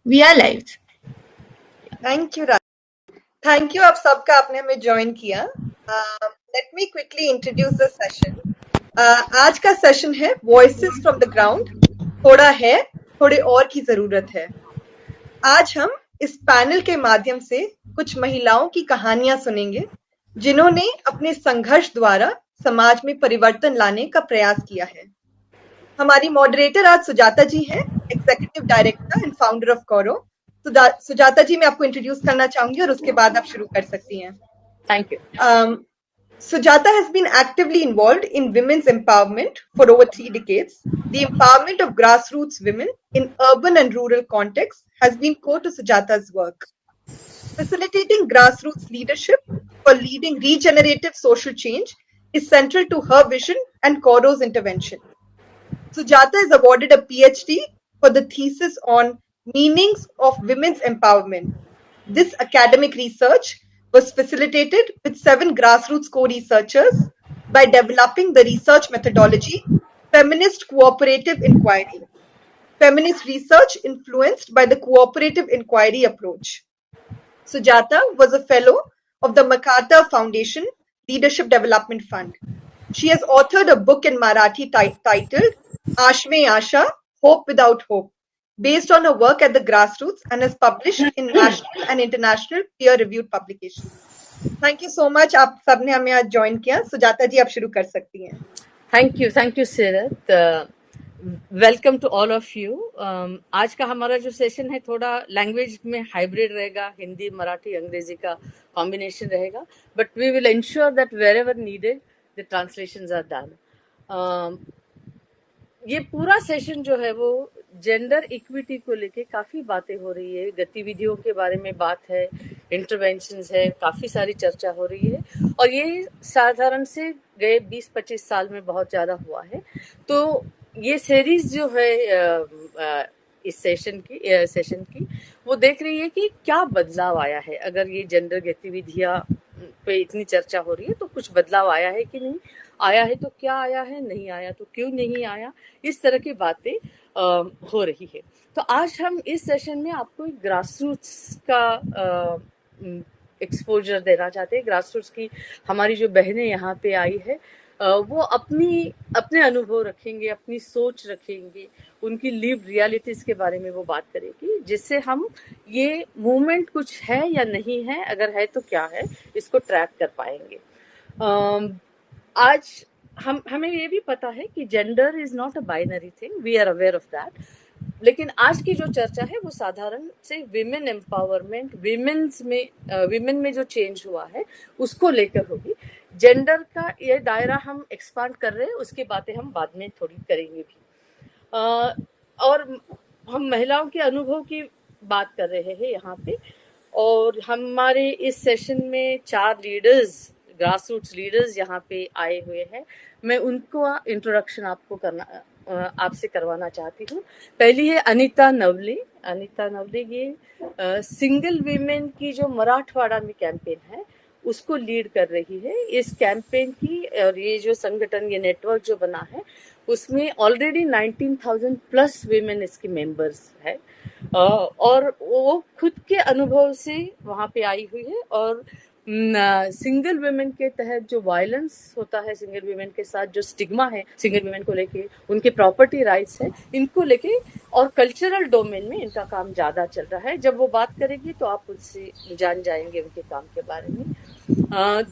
We are live. Thank you thank you आप सबका आपने हमें ज्वाइन किया। Let me quickly introduce the session. आज का सेशन है वॉइसेस फ्रॉम द ग्राउंड। थोड़ा है, थोड़े और की जरूरत है। आज हम इस पैनल के माध्यम से कुछ महिलाओं की कहानियां सुनेंगे जिन्होंने अपने संघर्ष द्वारा समाज में परिवर्तन लाने का प्रयास किया है। हमारी मॉडरेटर आज सुजाता जी हैं, executive director and founder of Kauro. Sujata ji मैं आपको इंट्रोड्यूस करना चाहूंगी और उसके बाद आप शुरू कर सकती हैं। Thank you. Sujata has been actively involved in women's empowerment for over 3 decades. The empowerment of grassroots women in urban and rural contexts has been core to Sujata's work. Facilitating grassroots leadership for leading regenerative social change is central to her vision and Koro's intervention. Sujata is awarded a PhD for the thesis on meanings of women's empowerment. This academic research was facilitated with 7 grassroots co-researchers by developing the research methodology Feminist Cooperative Inquiry. Feminist research influenced by the cooperative inquiry approach. Sujata was a fellow of the MacArthur Foundation Leadership Development Fund. She has authored a book in Marathi titled Ashme Asha, Hope Without Hope, based on her work at the grassroots and is published in national and international peer-reviewed publications. Thank you so much. आप सबने हमें आज join किया। सुजाता जी आप शुरू कर सकती हैं। Thank you, Sirat. Welcome to all of you. आज का हमारा जो सेशन है थोड़ा लैंग्वेज में हाइब्रिड रहेगा, हिंदी मराठी अंग्रेजी का कॉम्बिनेशन रहेगा, but we will ensure that wherever needed the translations are done. ये पूरा सेशन जो है वो जेंडर इक्विटी को लेके काफ़ी बातें हो रही है, गतिविधियों के बारे में बात है, इंटरवेंशंस है, काफ़ी सारी चर्चा हो रही है और ये साधारण से गए 20-25 साल में बहुत ज़्यादा हुआ है। तो ये सीरीज जो है इस सेशन की वो देख रही है कि क्या बदलाव आया है। अगर ये जेंडर गतिविधियां पे इतनी चर्चा हो रही है तो कुछ बदलाव आया है कि नहीं आया है, तो क्या आया है, नहीं आया तो क्यों नहीं आया, इस तरह की बातें हो रही है। तो आज हम इस सेशन में आपको ग्रासरूट्स का एक्सपोजर देना चाहते हैं। ग्रासरूट्स की हमारी जो बहनें यहाँ पे आई है वो अपने अनुभव रखेंगे, अपनी सोच रखेंगे, उनकी लिव रियलिटीज के बारे में वो बात करेगी, जिससे हम ये मूवमेंट कुछ है या नहीं है, अगर है तो क्या है, इसको ट्रैक कर पाएंगे। आज हमें ये भी पता है कि gender is not a binary thing, we are aware of that, लेकिन आज की जो चर्चा है वो साधारण से विमेन एम्पावरमेंट, विमेन में जो चेंज हुआ है उसको लेकर होगी। जेंडर का ये दायरा हम एक्सपांड कर रहे हैं, उसकी बातें हम बाद में थोड़ी करेंगे भी। और हम महिलाओं के अनुभव की बात कर रहे हैं यहाँ पे, और हमारे इस सेशन में 4 लीडर्स, ग्रासरूट्स लीडर्स यहाँ पे आए हुए हैं। मैं उनको इंट्रोडक्शन आपसे करवाना चाहती हूँ। पहली है अनीता नवले। अनीता नवले ये सिंगल वीमेन की जो मराठवाड़ा में कैंपेन है उसको लीड कर रही है। इस कैंपेन की और ये जो संगठन, ये नेटवर्क जो बना है उसमें ऑलरेडी 19,000 प्लस वीमेन इसके मेंबर्स है और वो खुद के अनुभव से वहाँ पे आई हुई है। और सिंगल वुमेन के तहत जो वायलेंस होता है, सिंगल वुमेन के साथ जो स्टिग्मा है सिंगल वुमेन को लेके, उनके प्रॉपर्टी राइट्स है, इनको लेके और कल्चरल डोमेन में इनका काम ज़्यादा चल रहा है। जब वो बात करेगी तो आप उससे जान जाएंगे उनके काम के बारे में।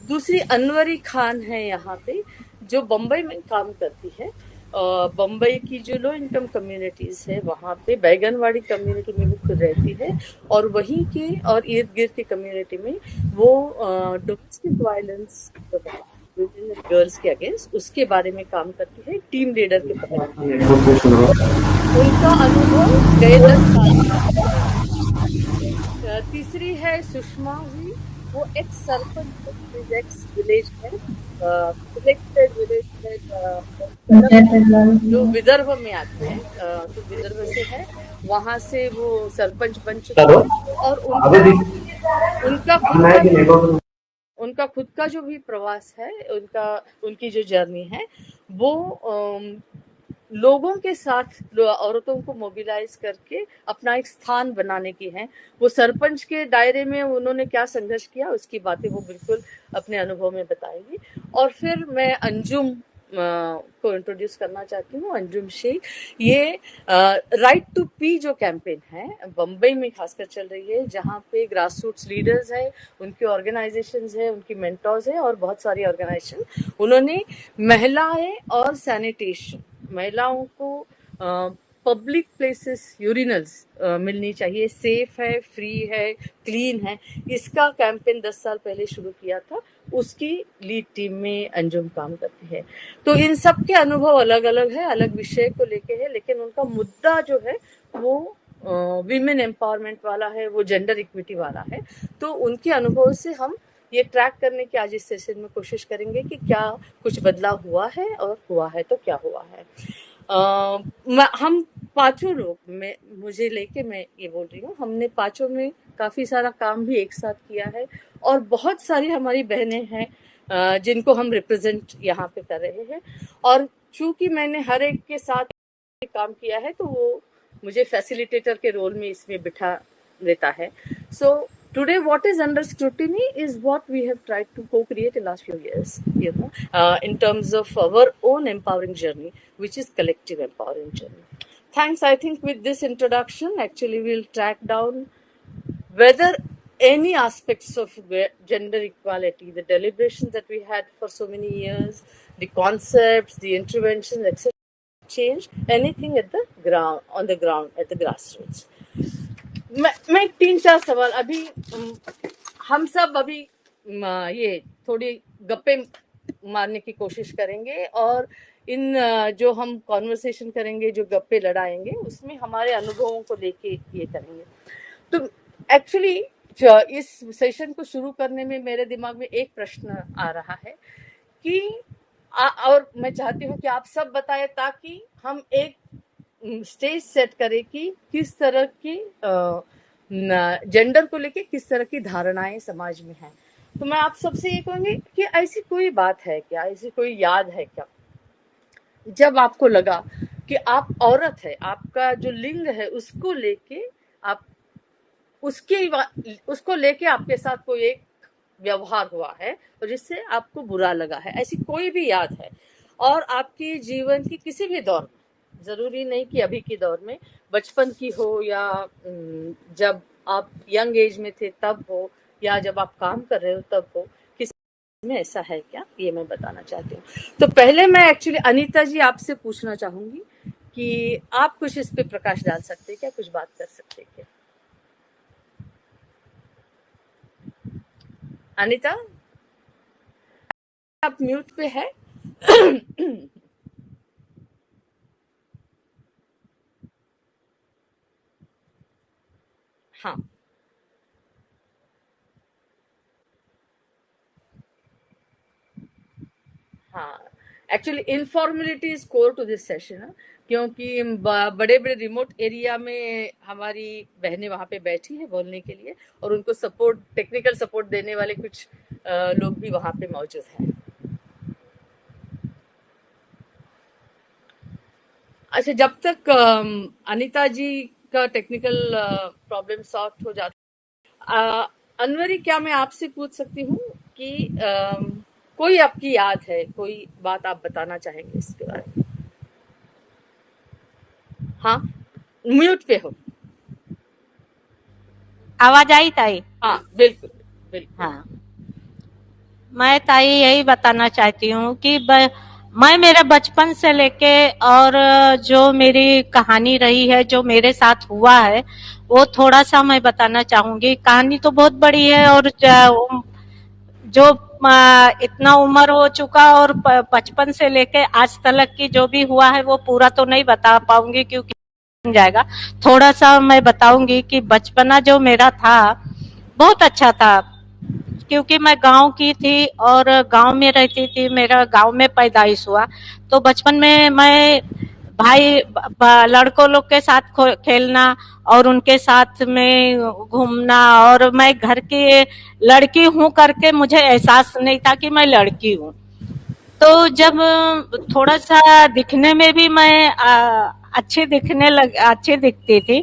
दूसरी अनवरी खान है यहाँ पे, जो बम्बई में काम करती है। बम्बई की जो लो इनकम कम्युनिटीज है वहाँ पे बैगनवाड़ी कम्युनिटी में वो खुद रहती है और वहीं के और इर्द गिर्द की कम्युनिटी में वो डोमेस्टिक वायलेंस गर्ल्स के अगेंस्ट उसके बारे में काम करती है, टीम लीडर के तौर पर। उनका अनुभव गए 10 साल। तीसरी है सुषमा हुई, वो एक्स सरपंच, एक्स विलेज है, जो विदर्भ में आते हैं, तो विदर्भ से है, वहां से वो सरपंच बन चुके हैं और उनका खुद का जो भी प्रवास है, उनकी जो जर्नी है वो लोगों के साथ औरतों को मोबिलाइज करके अपना एक स्थान बनाने की है। वो सरपंच के दायरे में उन्होंने क्या संघर्ष किया उसकी बातें वो बिल्कुल अपने अनुभव में बताएगी। और फिर मैं अंजुम को इंट्रोड्यूस करना चाहती हूँ, अंजुम शेख। ये राइट टू पी जो कैंपेन है बम्बई में खासकर चल रही है, जहाँ पे ग्रास रूट्स लीडर्स है, उनकी ऑर्गेनाइजेशंस है, उनकी मेंटर्स है और बहुत सारी ऑर्गेनाइजेशन, उन्होंने महिलाएं और सैनिटेशन, महिलाओं को पब्लिक प्लेसेस यूरिनल्स मिलनी चाहिए, सेफ है, फ्री है, क्लीन है, इसका कैंपेन 10 साल पहले शुरू किया था। उसकी लीड टीम में अंजुम काम करती है। तो इन सब के अनुभव अलग अलग है, अलग विषय को लेके है, लेकिन उनका मुद्दा जो है वो विमेन एम्पावरमेंट वाला है, वो जेंडर इक्विटी वाला है। तो उनके अनुभव से हम ये ट्रैक करने की आज इस सेशन में कोशिश करेंगे कि क्या कुछ बदलाव हुआ है और हुआ है तो क्या हुआ है। हम पांचों लोग, मैं मुझे लेके मैं ये बोल रही हूँ, हमने पांचों में काफी सारा काम भी एक साथ किया है और बहुत सारी हमारी बहनें हैं जिनको हम रिप्रेजेंट यहाँ पे कर रहे हैं। और चूंकि मैंने हर एक के साथ काम किया है तो वो मुझे फैसिलिटेटर के रोल में इसमें बिठा देता है। सो today what is under scrutiny is what we have tried to co-create in last few years, in terms of our own empowering journey, which is collective empowering journey. Thanks. I think with this introduction actually we'll track down whether any aspects of gender equality, the deliberations that we had for so many years, the concepts, the interventions, etc., change anything at the ground, on the ground, at the grassroots. मैं 3-4 सवाल अभी, हम सब अभी ये थोड़ी गप्पे मारने की कोशिश करेंगे और इन जो हम कॉन्वर्सेशन करेंगे, जो गप्पे लड़ाएंगे, उसमें हमारे अनुभवों को लेके ये करेंगे। तो एक्चुअली इस सेशन को शुरू करने में मेरे दिमाग में एक प्रश्न आ रहा है कि और मैं चाहती हूँ कि आप सब बताएं ताकि हम एक स्टेज सेट करें कि किस तरह की जेंडर को लेके किस तरह की धारणाएं समाज में हैं। तो मैं आप सबसे ये कहूंगी कि ऐसी कोई बात है क्या, ऐसी कोई याद है क्या जब आपको लगा कि आप औरत है, आपका जो लिंग है उसको लेके आप उसको लेके आपके साथ कोई एक व्यवहार हुआ है और जिससे आपको बुरा लगा है, ऐसी कोई भी याद है? और आपकी जीवन की किसी भी दौर में, जरूरी नहीं कि अभी के दौर में, बचपन की हो या जब आप यंग एज में थे तब हो या जब आप काम कर रहे हो तब हो, किसी में ऐसा है क्या, ये मैं बताना चाहती हूँ। तो पहले मैं एक्चुअली अनीता जी आपसे पूछना चाहूंगी कि आप कुछ इस पे प्रकाश डाल सकते हैं क्या, कुछ बात कर सकते हैं क्या? अनीता, आप म्यूट पे है। हाँ, हाँ, actually informality is core to this session, क्योंकि बड़े बड़े रिमोट एरिया में हमारी बहनें वहां पे बैठी हैं बोलने के लिए और उनको सपोर्ट, टेक्निकल सपोर्ट देने वाले कुछ लोग भी वहां पे मौजूद हैं। अच्छा, जब तक अनीता जी का टेक्निकल प्रॉब्लम सॉल्व हो जाता, अनवरी, क्या मैं आपसे पूछ सकती हूँ कि कोई आपकी याद है, कोई बात आप बताना चाहेंगे इसके बारे में? हाँ, म्यूट पे हो। आवाज आई ताई? हाँ, बिल्कुल बिल्कुल। हाँ, मैं ताई यही बताना चाहती हूँ कि मैं मेरे बचपन से लेके और जो मेरी कहानी रही है, जो मेरे साथ हुआ है, वो थोड़ा सा मैं बताना चाहूंगी। कहानी तो बहुत बड़ी है और जो इतना उम्र हो चुका और बचपन से लेके आज तक की जो भी हुआ है वो पूरा तो नहीं बता पाऊंगी क्योंकि जाएगा। थोड़ा सा मैं बताऊंगी कि बचपना जो मेरा था बहुत अच्छा था, क्योंकि मैं गांव की थी और गांव में रहती थी, मेरा गांव में पैदाइश हुआ। तो बचपन में मैं भाई लड़कों लोग के साथ खेलना और उनके साथ में घूमना, और मैं घर की लड़की हूँ करके मुझे एहसास नहीं था कि मैं लड़की हूँ। तो जब थोड़ा सा दिखने में भी मैं अच्छे दिखती थी,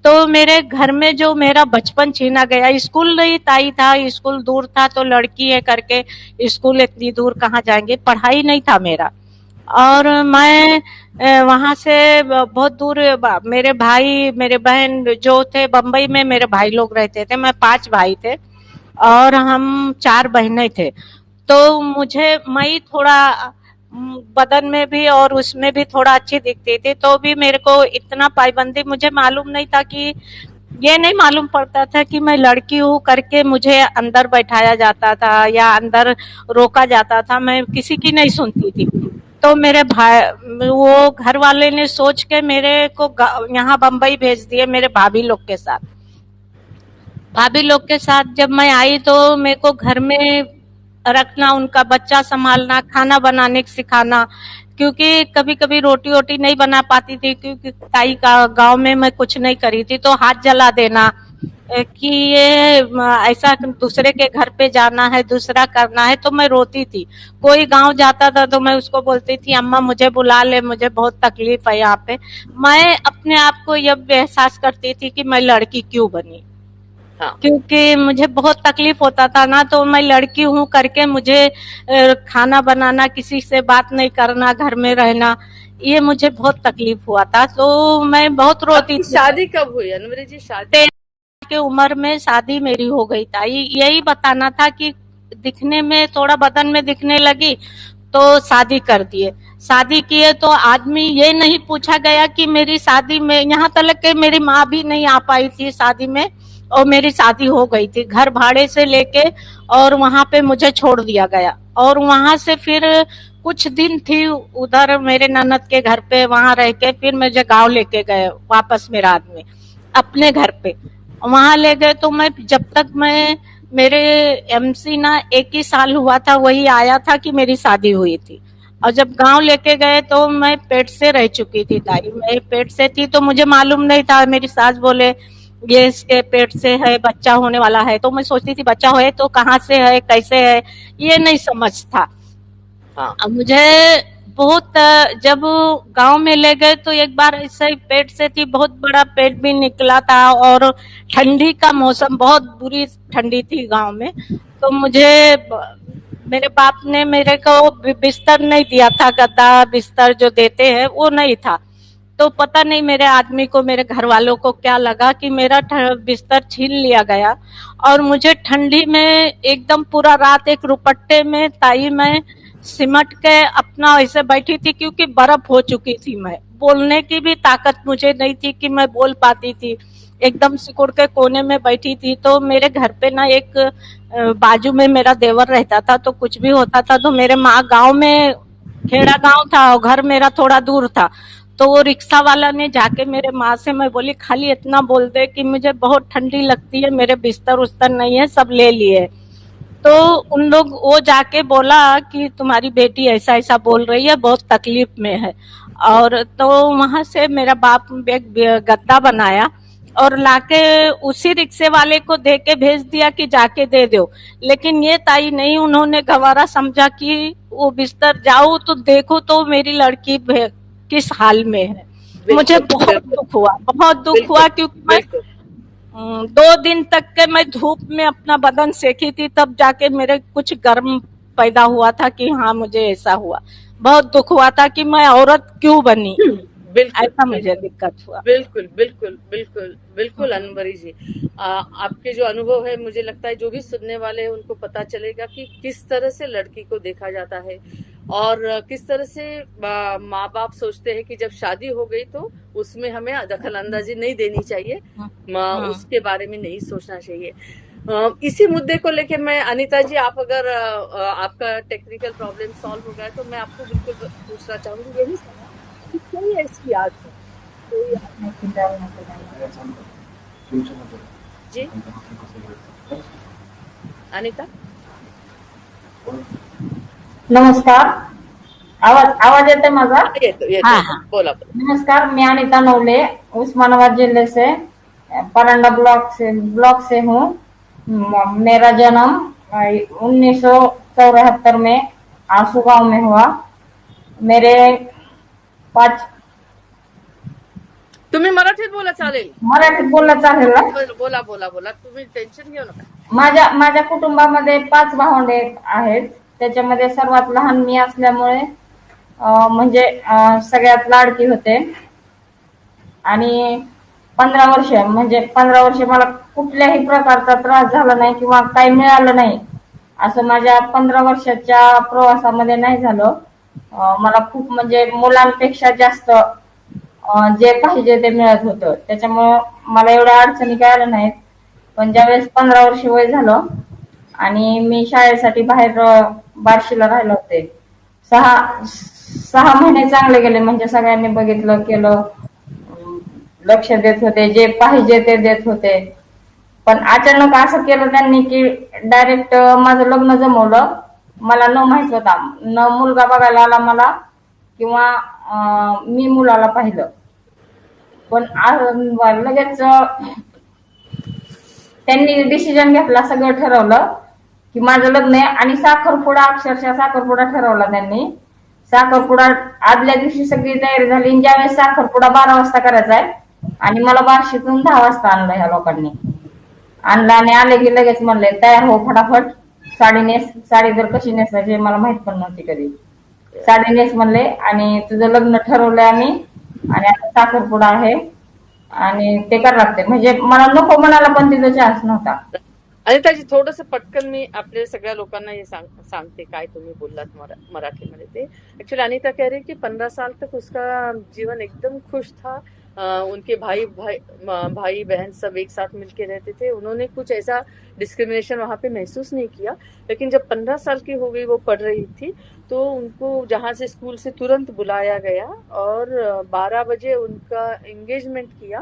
तो मेरे घर में जो मेरा बचपन छीना गया, स्कूल नहीं ताई था, स्कूल दूर था, तो लड़की है करके स्कूल इतनी दूर कहाँ जाएंगे, पढ़ाई नहीं था मेरा। और मैं वहां से बहुत दूर मेरे भाई मेरे बहन जो थे बम्बई में, मेरे भाई लोग रहते थे, मैं 5 भाई थे और हम 4 बहनें थे। तो मुझे मैं थोड़ा बदन में भी और उसमें भी थोड़ा अच्छी दिखती थी, तो भी मेरे को इतना पाबंदी, मुझे मालूम नहीं था कि ये नहीं मालूम पड़ता था कि मैं लड़की हूँ करके मुझे अंदर बैठाया जाता था या अंदर रोका जाता था, मैं किसी की नहीं सुनती थी। तो मेरे भाई वो घर वाले ने सोच के मेरे को यहाँ बम्बई भेज दिए मेरे भाभी लोग के साथ। भाभी लोग के साथ जब मैं आई तो मेरे को घर में रखना, उनका बच्चा संभालना, खाना बनाने सिखाना, क्योंकि कभी कभी रोटी वोटी नहीं बना पाती थी क्योंकि ताई का गांव में मैं कुछ नहीं करी थी, तो हाथ जला देना कि ये ऐसा दूसरे के घर पे जाना है, दूसरा करना है, तो मैं रोती थी। कोई गांव जाता था तो मैं उसको बोलती थी अम्मा मुझे बुला ले, मुझे बहुत तकलीफ है यहाँ पे। मैं अपने आप को ये एहसास करती थी कि मैं लड़की क्यों बनी, हाँ, क्योंकि मुझे बहुत तकलीफ होता था ना, तो मैं लड़की हूँ करके मुझे खाना बनाना, किसी से बात नहीं करना, घर में रहना, ये मुझे बहुत तकलीफ हुआ था, तो मैं बहुत रोती आपकी थी। शादी कब हुई अनवरी जी? शादी 13 की उम्र में शादी मेरी हो गई था। यही बताना था कि दिखने में थोड़ा बदन में दिखने लगी तो शादी कर दिए। शादी किए तो आदमी ये नहीं पूछा गया कि मेरी शादी में, यहाँ तक कि मेरी माँ भी नहीं आ पाई थी शादी में, और मेरी शादी हो गई थी घर भाड़े से लेके, और वहां पे मुझे छोड़ दिया गया। और वहां से फिर कुछ दिन थी उधर मेरे ननद के घर पे, वहां रह के फिर मुझे गांव लेके गए वापस मेरा आदमी अपने घर पे। वहां ले गए तो मैं जब तक मैं मेरे एमसी ना 1 ही साल हुआ था, वही आया था कि मेरी शादी हुई थी। और जब गांव लेके गए तो मैं पेट से रह चुकी थी ताई, मैं पेट से थी तो मुझे मालूम नहीं था। मेरी सास बोले ये इसके पेट से है, बच्चा होने वाला है, तो मैं सोचती थी बच्चा है तो कहाँ से है, कैसे है, ये नहीं समझ था। हाँ, अब मुझे बहुत जब गांव में ले गए तो एक बार ऐसे ही पेट से थी, बहुत बड़ा पेट भी निकला था, और ठंडी का मौसम, बहुत बुरी ठंडी थी गांव में। तो मेरे बाप ने मेरे को बिस्तर नहीं दिया था, गद्दा बिस्तर जो देते हैं वो नहीं था। तो पता नहीं मेरे आदमी को, मेरे घर वालों को क्या लगा कि मेरा बिस्तर छीन लिया गया, और मुझे ठंडी में एकदम पूरा रात एक रुपट्टे में ताई में सिमट के अपना ऐसे बैठी थी, क्योंकि बर्फ हो चुकी थी, मैं बोलने की भी ताकत मुझे नहीं थी कि मैं बोल पाती थी। एकदम सिकुड़ के कोने में बैठी थी। तो मेरे घर पे ना एक बाजू में मेरा देवर रहता था, तो कुछ भी होता था तो मेरे माँ, गांव में खेड़ा गांव था और घर मेरा थोड़ा दूर था, तो वो रिक्शा वाला ने जाके मेरे माँ से, मैं बोली खाली इतना बोल दे कि मुझे बहुत ठंडी लगती है, मेरे बिस्तर उस्तर नहीं है, सब ले लिए। तो उन लोग, वो जाके बोला कि तुम्हारी बेटी ऐसा ऐसा बोल रही है, बहुत तकलीफ में है। और तो वहां से मेरा बाप एक गद्दा बनाया और लाके उसी रिक्शे वाले को दे के भेज दिया कि जाके दे दो। लेकिन ये ताई नहीं, उन्होंने गवारा समझा कि वो बिस्तर जाओ तो देखो तो मेरी लड़की किस हाल में है। मुझे बिल्कुल, बहुत बिल्कुल, दुख हुआ, बहुत दुख बिल्कुल, हुआ, क्योंकि मैं बिल्कुल। 2 दिन तक के मैं धूप में अपना बदन सेकी थी, तब जाके मेरे कुछ गर्म पैदा हुआ था कि हाँ मुझे ऐसा हुआ। बहुत दुख हुआ था कि मैं औरत क्यों बनी, बिल्कुल, ऐसा मुझे बिल्कुल, दिक्कत हुआ। बिल्कुल, बिल्कुल, बिल्कुल, बिल्कुल अनवरी जी। आपके जो अनुभव है, मुझे लगता है जो भी सुनने वाले हैं उनको पता चलेगा कि किस तरह से लड़की को देखा जाता है, और किस तरह से माँ बाप सोचते हैं कि जब शादी हो गई तो उसमें हमें दखल अंदाजी नहीं देनी चाहिए, उसके बारे में नहीं सोचना चाहिए। इसी मुद्दे को लेके मैं, अनीता जी, आप अगर आपका टेक्निकल प्रॉब्लम सॉल्व हो गया तो मैं आपको बिल्कुल पूछना चाहूंगी यही सवाल कि कोई ऐसी याद है, कोई जी अनीता? नमस्कार. आवाज आवाज येते माझा? येतो हाँ हाँ। बोला बोला. नमस्कार, मैं अनिता नवले उस्मानाबाद जिले से परांडा ब्लॉक से हूँ. मेरा जन्म 1974 में आंसू गांव में हुआ। मेरे 5 तुम्ही मराठीत बोला चालेल. मराठीत बोललं चालेल ना? बोला बोला बोला, तुम्ही टेन्शन घेऊ नका. माझ्या कुटुंबामध्ये 5 भावंडे आहेत. त्याच्यामध्ये सर्वात लहान मी असल्यामुळे म्हणजे सगळ्यात लाडकी होते. आणि 15 वर्ष मला कुठल्याही प्रकारचा त्रास झाला नाही किंवा काही मिळालं नाही असं माझ्या 15 वर्षाच्या प्रवासामध्ये नाही झालं. मला खूप म्हणजे मुलांपेक्षा जास्त जे पाहिजे ते मिळत होतं. त्याच्यामुळं मला एवढ्या अडचणी काय आल्या नाहीत. पण ज्यावेळेस 15 वर्ष वय झालं आणि मी शाळेसाठी बाहेर बार्शीला राहिले होते, 6 महिने चांगले गेले. म्हणजे सगळ्यांनी बघितलं केलं, लक्ष देत होते, जे पाहिजे ते देत होते. पण अचानक असं केलं त्यांनी की डायरेक्ट माझं लग्न जमवलं. मला न माहित होता, न मुलगा बघायला आला मला किंवा मी मुलाला पाहिलं. पण लगेच त्यांनी डिसिजन घेतला, सगळं ठरवलं की माझं लग्न आहे. आणि साखरपुडा, अक्षरशः साखरपुडा ठरवला त्यांनी. साखरपुडा आदल्या दिवशी सगळी तयारी झाली. ज्यावेळेस साखरपुडा 12 वाजता करायचा आहे आणि मला बार्शीतून 10 वाजता आणलं ह्या लोकांनी. आणलं आणि आले की लगेच म्हणले तयार हो फटाफट, साडी नेस. साडी तर कशी नेसायची मला माहित पण नव्हती कधी. साडी नेस म्हणले आणि तुझं लग्न ठरवलंय आम्ही आणि आता साखरपुडा आहे आणि ते करावं लागते. म्हणजे मला नको म्हणाला पण तिचा चान्स नव्हता. आणि त्याची थोडस पटकन मी आपल्या सगळ्या लोकांना हे सांगते काय तुम्ही बोललात मराठीमध्ये ते. एक्चुअली अनीता कह रही कि 15 साल तक उसका जीवन एकदम खुश था. उनके भाई बहन सब एक साथ मिलके रहते थे. उन्होंने कुछ ऐसा डिस्क्रिमिनेशन वहां पे महसूस नहीं किया. लेकिन जब 15 साल की हो गई, वो पढ़ रही थी, तो उनको जहां से स्कूल से तुरंत बुलाया गया और 12 बजे उनका एंगेजमेंट किया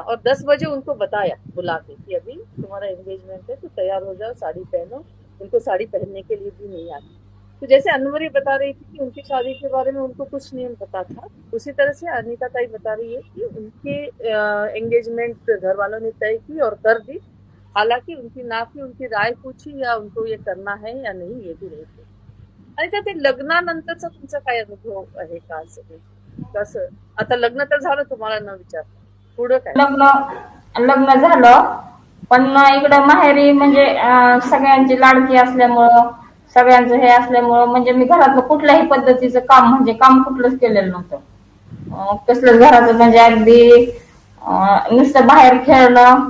और 10 बजे उनको बताया बुला के कि अभी तुम्हारा एंगेजमेंट है, तो तैयार हो जाओ, साड़ी पहनो. उनको साड़ी पहनने के लिए भी नहीं आती. तो जैसे अनवरी बता रही थी कि उनकी शादी के बारे में उनको कुछ नहीं पता था, उसी तरह से अनीता ताई बता रही है कि उनके एंगेजमेंट घर वालों ने तय की और कर दी. हालांकि उनकी ना की उनकी राय पूछी या उनको ये करना है या नहीं, ये भी नहीं पूछी. आणि ते लग्नानंतरचा तुमचा काय अनुभव आहे का? असं कसं आता लग्न तर झालं तुम्हाला न विचार, पुढं काय? लग्न झालं पण इकडं माहेरी म्हणजे सगळ्यांची लाडकी असल्यामुळं, सगळ्यांचं हे असल्यामुळं म्हणजे मी घरातलं कुठल्याही पद्धतीचं काम म्हणजे काम कुठलंच केलेलं नव्हतं. कसलंच घराचं म्हणजे अगदी नुसतं बाहेर खेळणं,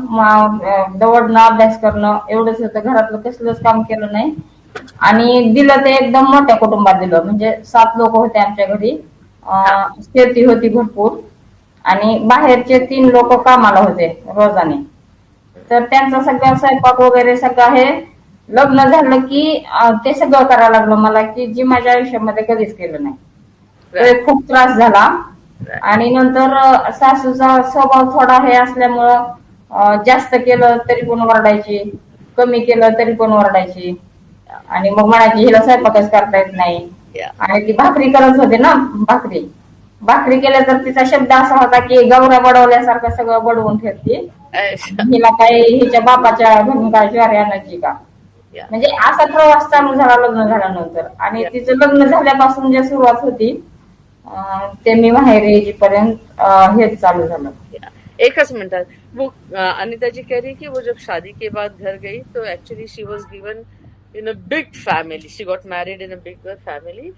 दौडणं, अभ्यास करणं एवढंच होतं. घरातलं कसलंच काम केलं नाही. आणि दिलं ते एकदम मोठ्या कुटुंबात दिलं. म्हणजे 7 लोक होते आमच्या घरी. शेती होती भरपूर आणि बाहेरचे 3 लोक कामाला होते रोजाने. तर त्यांचा सगळा स्वयंपाक वगैरे सगळं हे लग्न झालं की ते सगळं करायला लागलं मला, की जी माझ्या आयुष्यामध्ये कधीच केलं नाही. तर खूप त्रास झाला. आणि नंतर सासूचा स्वभाव थोडा हे असल्यामुळं जास्त केलं तरी पण ओरडायची, कमी केलं तरी पण ओरडायची. आणि मग म्हणायची हिला स्वयंपाकच करता येत नाही. आणि ती भाकरी करत होते ना, भाकरी केल्या तर तिचा शब्द असा होता की गौऱ्या बडवल्यासारखं सगळं बडवून ठेवते. हिला काही हिच्या बापाच्या घरून काय ज्वारी आणायची का? म्हणजे असा प्रवास चालू झाला लग्न झाल्यानंतर. आणि तिचं लग्न झाल्यापासून जे सुरुवात होती ते मी माहेर येईपर्यंत हेच चालू झालं. एक मिनट, वो अनिता जी कह रही कि वो जब शादी के बाद घर गई तो actually she was given in a big family. She got married in a bigger family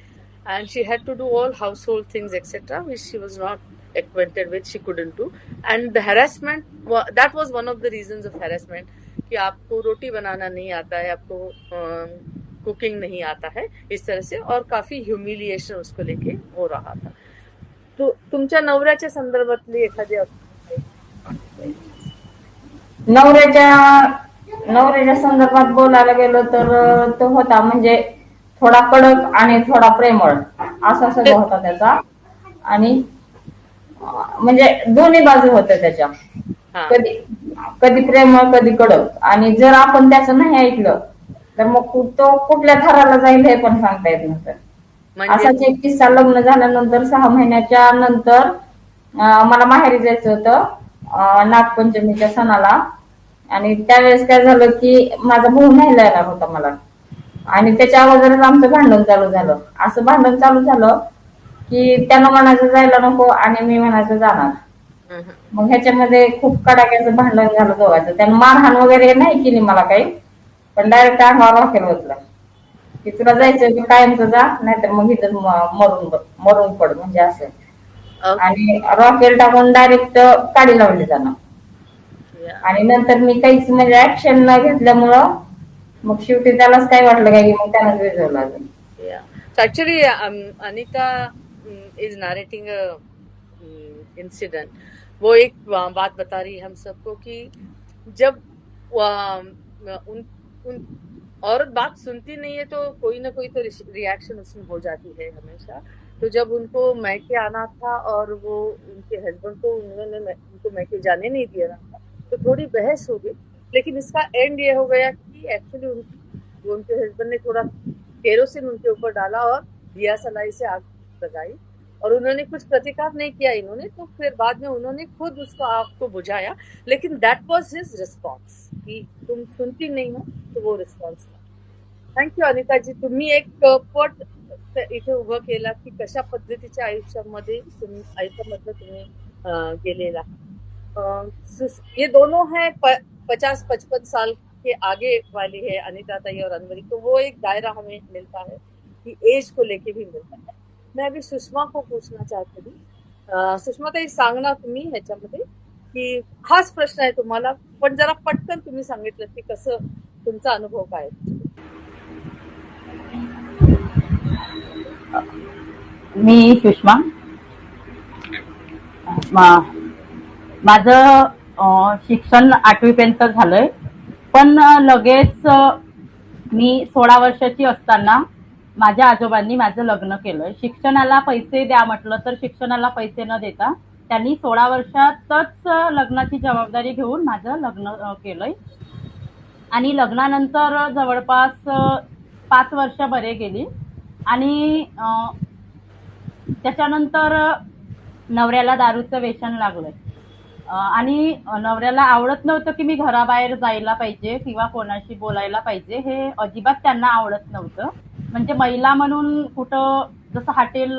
and she had to do all household things etc, which she was not acquainted with, she couldn't do. And the harassment, that was one of the reasons of harassment कि आपको रोटी बनाना नहीं आता है, आपको cooking नहीं आता है, इस तरह से. और काफी ह्युमिलिएशन उसको लेके हो रहा था. तो तुमच्या नवऱ्याच्या संदर्भातली एखादी नवऱ्याच्या संदर्भात बोलायला गेलो तर तो होता म्हणजे थोडा कडक आणि थोडा प्रेमळ असा स्वभाव होता त्याचा. आणि म्हणजे दोन्ही बाजू होत्या त्याच्या, कधी प्रेमळ कधी कडक. आणि जर आपण त्याचं नाही ऐकलं तर मग तो कुठल्या थराला जाईल हे पण सांगता येत नव्हतं. असाच एक किस्सा, लग्न झाल्यानंतर 6 महिन्याच्या नंतर मला माहेरी जायचं होतं नागपंचमीच्या सणाला. आणि त्यावेळेस काय झालं की माझा भाऊ न्यायला येणार होता मला. आणि त्याच्या अगोदरच आमचं भांडण चालू झालं. असं भांडण चालू झालं की त्यानं म्हणायचं जायला नको आणि मी म्हणायचं जाणार. हम्म. मग ह्याच्यामध्ये खूप कडाक्याचं भांडण झालं दोघांचं. त्यानं मारहाण वगैरे नाही केली मला काही, पण डायरेक्ट अंगावर राखेल बसला की तुला जायचं की कायमचं जा, नाहीतर मग इथं मरून पड, म्हणजे असं. Okay. आणि रॉकेल टाकून डायरेक्ट काडी लावली त्यांना. Yeah. आणि नंतर मी काहीच म्हणजे ऍक्शन न घेतल्यामुळं मग शेवटी त्यालाच काय वाटलं काय की मग त्यानंच विजवलं अजून. Yeah. So actually, Anita is narrating a incident. वो एक बात बता रही है हम सबको कि जब उन उन औरत बात सुनती नहीं है तो कोई ना कोई तो रिएक्शन उसमें हो जाती है हमेशा। तो जब उनको मैके आना था और वो उनके हस्बैंड को उनको मैके जाने नहीं दिया रहा था, तो थोड़ी बहस हो गई। लेकिन इसका एंड ये हो गया कि एक्चुअली उनके हस्बैंड ने थोड़ा केरोसिन उनके ऊपर डाला और दिया सलाई से आग लगाई, और उन्होंने कुछ प्रतिकार नहीं किया इन्होंने, तो फिर बाद में उन्होंने खुद उसको आग को बुझाया। लेकिन दैट वॉज हिज रिस्पॉन्स कि तुम सुनती नहीं हो, तो वो रिस्पॉन्स था। थँक्यू अनिताजी, तुम्ही एक पट इथे उभं केला की कशा पद्धतीच्या आयुष्यामधलं तुम्ही गेलेला। ये दोनों हैं 50-55 साल के आगे वाली है अनिता ताई और अनवरी, तो वो एक दायरा हमें मिलता है कि एज को लेके भी मिलता है। मैं अभी सुषमा को पूछना चाहते हूँ। सुषमा ताई, सांगना तुम्ही ह्याच्यामध्ये की खास प्रश्न आहे तुम्हाला, पण जरा पटकन तुम्ही सांगितलं की कसं तुमचा अनुभव काय आहे। मी सुषमा, माझं शिक्षण 8वी पर्यंत झालंय, पण लगेच मी 16 वर्षाची असताना माझ्या आजोबांनी माझं लग्न केलंय। शिक्षणाला पैसे द्या म्हटलं तर शिक्षणाला पैसे न देता त्यांनी 16 वर्षातच लग्नाची जबाबदारी घेऊन माझं लग्न केलंय। आणि लग्नानंतर जवळपास 5 वर्ष बरे गेली आणि त्याच्यानंतर नवऱ्याला दारूचं व्यसन लागलंय आणि नवऱ्याला आवडत नव्हतं की मी घराबाहेर जायला पाहिजे किंवा कोणाशी बोलायला पाहिजे, हे अजिबात त्यांना आवडत नव्हतं। म्हणजे महिला म्हणून कुठं जसं हॉटेल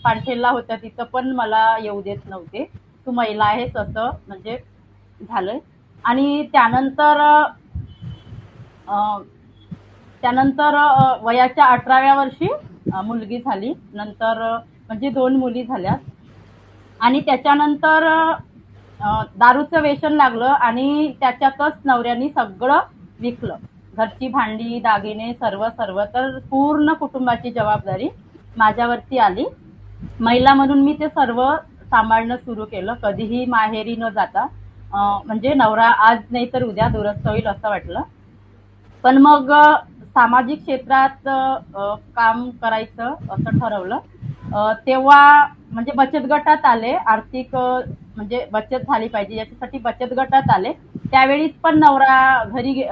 पांठेलला होत्या तिथं पण मला येऊ देत नव्हते, तू महिला आहेस असं म्हणजे झालंय। आणि त्यानंतर वयाच्या 18व्या वर्षी मुलगी झाली, नंतर म्हणजे 2 मुली झाल्या। आणि त्याच्यानंतर दारूचं व्यसन लागलं आणि त्याच्यातच नवऱ्याने सगळं विकलं, घरची भांडी दागिने सर्व तर पूर्ण कुटुंबाची जबाबदारी माझ्यावरती आली। महिला म्हणून मी ते सर्व सांभाळणं सुरू केलं, कधीही माहेरी न जाता। म्हणजे नवरा आज नाही तर उद्या दुरुस्त होईल असं वाटलं। पण मग सामाजिक क्षेत्रात काम करायचं असं ठरवलं, तेव्हा म्हणजे बचत गटात आले, आर्थिक म्हणजे बचत झाली पाहिजे याच्यासाठी बचत गटात आले। त्यावेळीच पण नवरा घरी